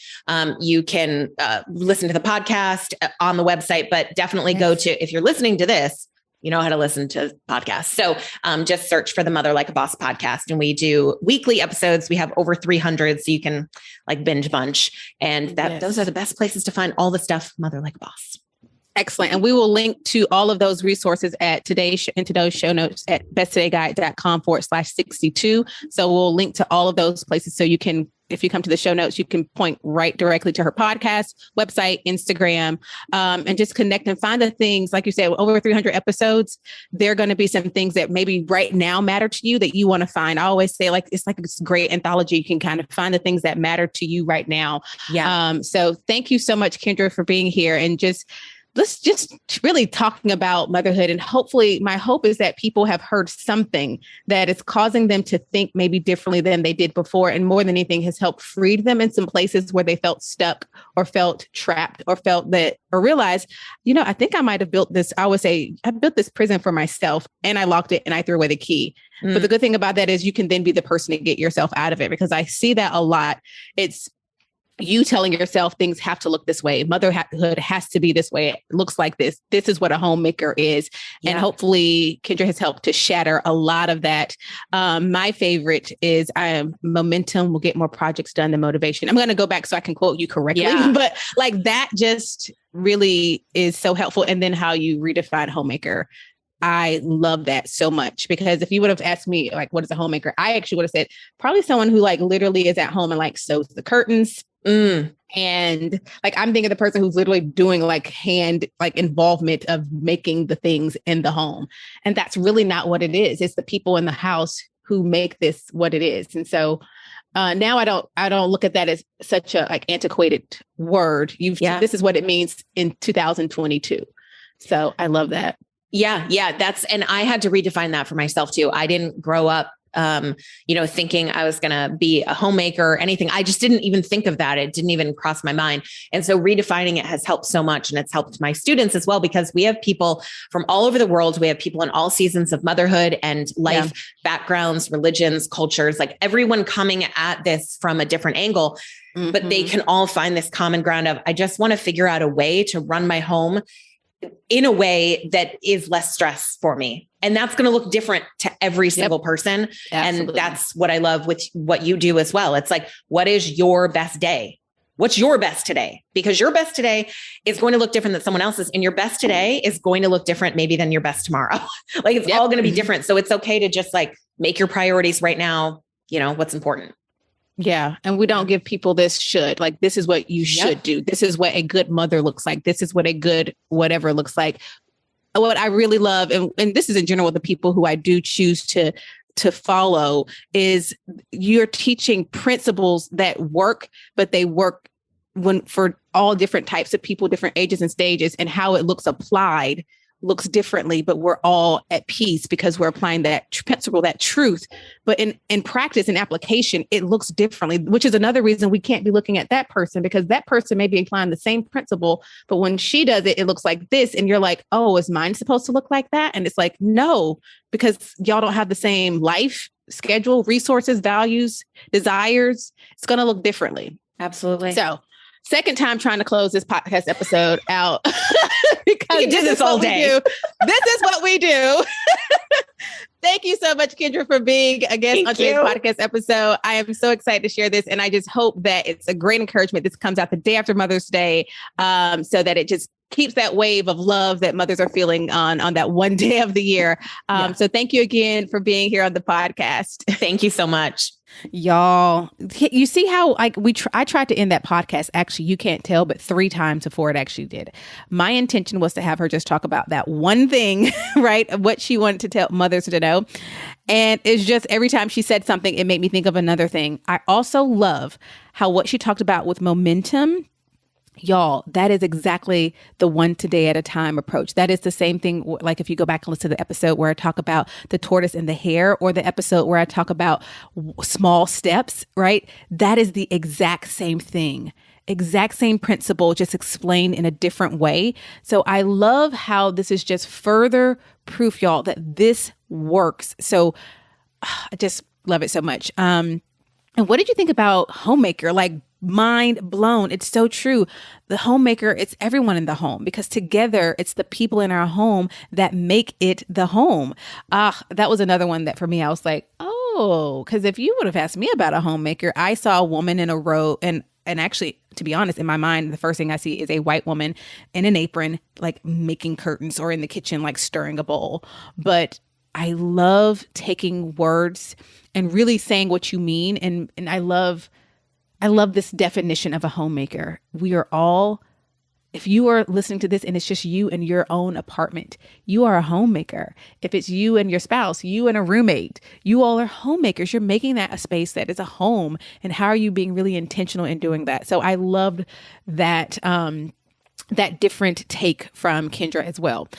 you can listen to the podcast on the website, but definitely go to, if you're listening to this, you know how to listen to podcasts. So just search for the Mother Like a Boss podcast. And we do weekly episodes. We have over 300, so you can like binge bunch. And those are the best places to find all the stuff Mother Like a Boss. Excellent. And we will link to all of those resources in today's show notes at besttodayguide.com/62. So we'll link to all of those places. So you can, if you come to the show notes, you can point right directly to her podcast, website, Instagram, and just connect and find the things, like you said, over 300 episodes, there are going to be some things that maybe right now matter to you that you want to find. I always say it's like this great anthology. You can kind of find the things that matter to you right now. Yeah. So thank you so much, Kendra, for being here and let's just really talking about motherhood. And hopefully my hope is that people have heard something that is causing them to think maybe differently than they did before. And more than anything has helped free them in some places where they felt stuck or felt trapped or realized, I think I might've built this. I would say I built this prison for myself and I locked it and I threw away the key. But the good thing about that is you can then be the person to get yourself out of it, because I see that a lot. It's you telling yourself things have to look this way. Motherhood has to be this way. It looks like this. This is what a homemaker is. Yeah. And hopefully Kendra has helped to shatter a lot of that. My favorite is momentum will get more projects done than motivation. I'm going to go back so I can quote you correctly, but like that just really is so helpful. And then how you redefine homemaker. I love that so much, because if you would have asked me, like, what is a homemaker? I actually would have said probably someone who like literally is at home and like sews the curtains. And like, I'm thinking the person who's literally doing like hand, like involvement of making the things in the home. And that's really not what it is. It's the people in the house who make this what it is. And so now I don't look at that as such a like antiquated word. This is what it means in 2022. So I love that. Yeah. And I had to redefine that for myself too. I didn't grow up, thinking I was going to be a homemaker or anything. I just didn't even think of that. It didn't even cross my mind. And so redefining it has helped so much. And it's helped my students as well, because we have people from all over the world. We have people in all seasons of motherhood and life backgrounds, religions, cultures, like everyone coming at this from a different angle, but they can all find this common ground of, I just want to figure out a way to run my home in a way that is less stress for me. And that's going to look different to every single person. Absolutely. And that's what I love with what you do as well. It's like, what is your best day? What's your best today? Because your best today is going to look different than someone else's. And your best today is going to look different maybe than your best tomorrow. Like it's all going to be different. So it's okay to just like make your priorities right now, what's important. Yeah. And we don't give people this this is what you should do. This is what a good mother looks like. This is what a good whatever looks like. What I really love, and this is in general, the people who I do choose to follow, is you're teaching principles that work, but they work for all different types of people, different ages and stages, and how it looks applied looks differently, but we're all at peace because we're applying that principle, that truth. But in practice and application, it looks differently, which is another reason we can't be looking at that person, because that person may be applying the same principle, but when she does it, it looks like this. And you're like, oh, is mine supposed to look like that? And it's like, no, because y'all don't have the same life, schedule, resources, values, desires. It's going to look differently. Absolutely. So second time trying to close this podcast episode out because you do this all day. This is what we do. Thank you so much, Kendra, for being a guest on today's podcast episode. I am so excited to share this. And I just hope that it's a great encouragement. This comes out the day after Mother's Day, so that it just keeps that wave of love that mothers are feeling on that one day of the year. So thank you again for being here on the podcast. Thank you so much. Y'all, you see how I tried to end that podcast. Actually, you can't tell, but 3 times before it actually did. My intention was to have her just talk about that one thing, right? What she wanted to tell mothers to know. And it's just every time she said something, it made me think of another thing. I also love how what she talked about with momentum. Y'all, that is exactly the one today at a time approach. That is the same thing. Like if you go back and listen to the episode where I talk about the tortoise and the hare, or the episode where I talk about small steps, right? That is the exact same thing. Exact same principle, just explained in a different way. So I love how this is just further proof, y'all, that this works. So I just love it so much. And what did you think about homemaker? Like, mind blown. It's so true. The homemaker, it's everyone in the home, because together it's the people in our home that make it the home. That was another one that for me, I was like, oh, because if you would have asked me about a homemaker, I saw a woman in a row, and actually, to be honest, in my mind, the first thing I see is a white woman in an apron, like making curtains, or in the kitchen, like stirring a bowl. But I love taking words and really saying what you mean. And I love this definition of a homemaker. We are all, if you are listening to this and it's just you in your own apartment, you are a homemaker. If it's you and your spouse, you and a roommate, you all are homemakers. You're making that a space that is a home. And how are you being really intentional in doing that? So I loved that, that different take from Kendra as well.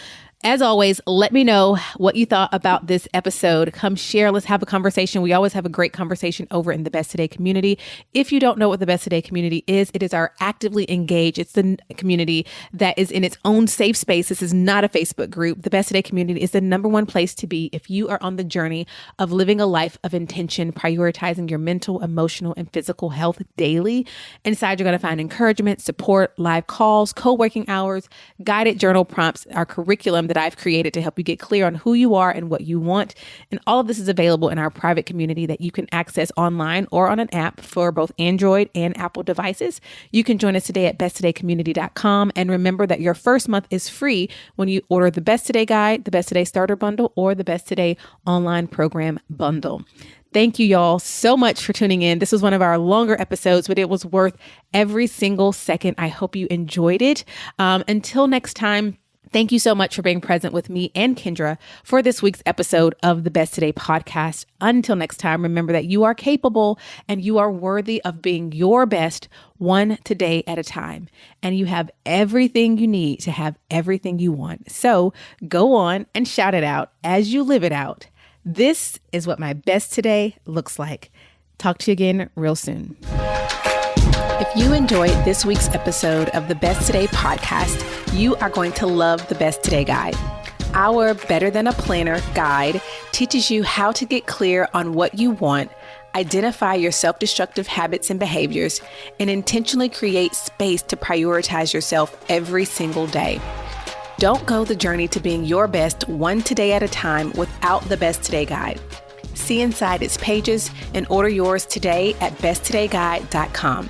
As always, let me know what you thought about this episode. Come share. Let's have a conversation. We always have a great conversation over in the Best Today community. If you don't know what the Best Today community is, it is our actively engaged. It's the community that is in its own safe space. This is not a Facebook group. The Best Today community is the #1 place to be if you are on the journey of living a life of intention, prioritizing your mental, emotional, and physical health daily. Inside, you're going to find encouragement, support, live calls, co-working hours, guided journal prompts, our curriculum that I've created to help you get clear on who you are and what you want. And all of this is available in our private community that you can access online or on an app for both Android and Apple devices. You can join us today at besttodaycommunity.com. And remember that your first month is free when you order the Best Today Guide, the Best Today Starter Bundle, or the Best Today Online Program Bundle. Thank you, y'all, so much for tuning in. This was one of our longer episodes, but it was worth every single second. I hope you enjoyed it. Until next time, thank you so much for being present with me and Kendra for this week's episode of the Best Today podcast. Until next time, remember that you are capable and you are worthy of being your best one today at a time. And you have everything you need to have everything you want. So go on and shout it out as you live it out. This is what my best today looks like. Talk to you again real soon. If you enjoyed this week's episode of the Best Today podcast, you are going to love the Best Today Guide. Our Better Than a Planner guide teaches you how to get clear on what you want, identify your self-destructive habits and behaviors, and intentionally create space to prioritize yourself every single day. Don't go the journey to being your best one today at a time without the Best Today Guide. See inside its pages and order yours today at besttodayguide.com.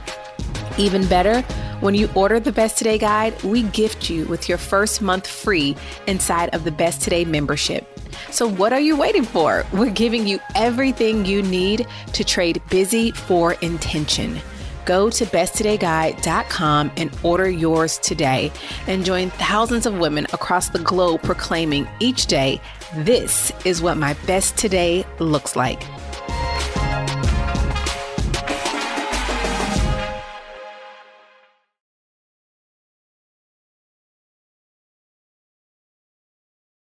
Even better, when you order the Best Today Guide, we gift you with your first month free inside of the Best Today membership. So what are you waiting for? We're giving you everything you need to trade busy for intention. Go to besttodayguide.com and order yours today and join thousands of women across the globe proclaiming each day, this is what my best today looks like.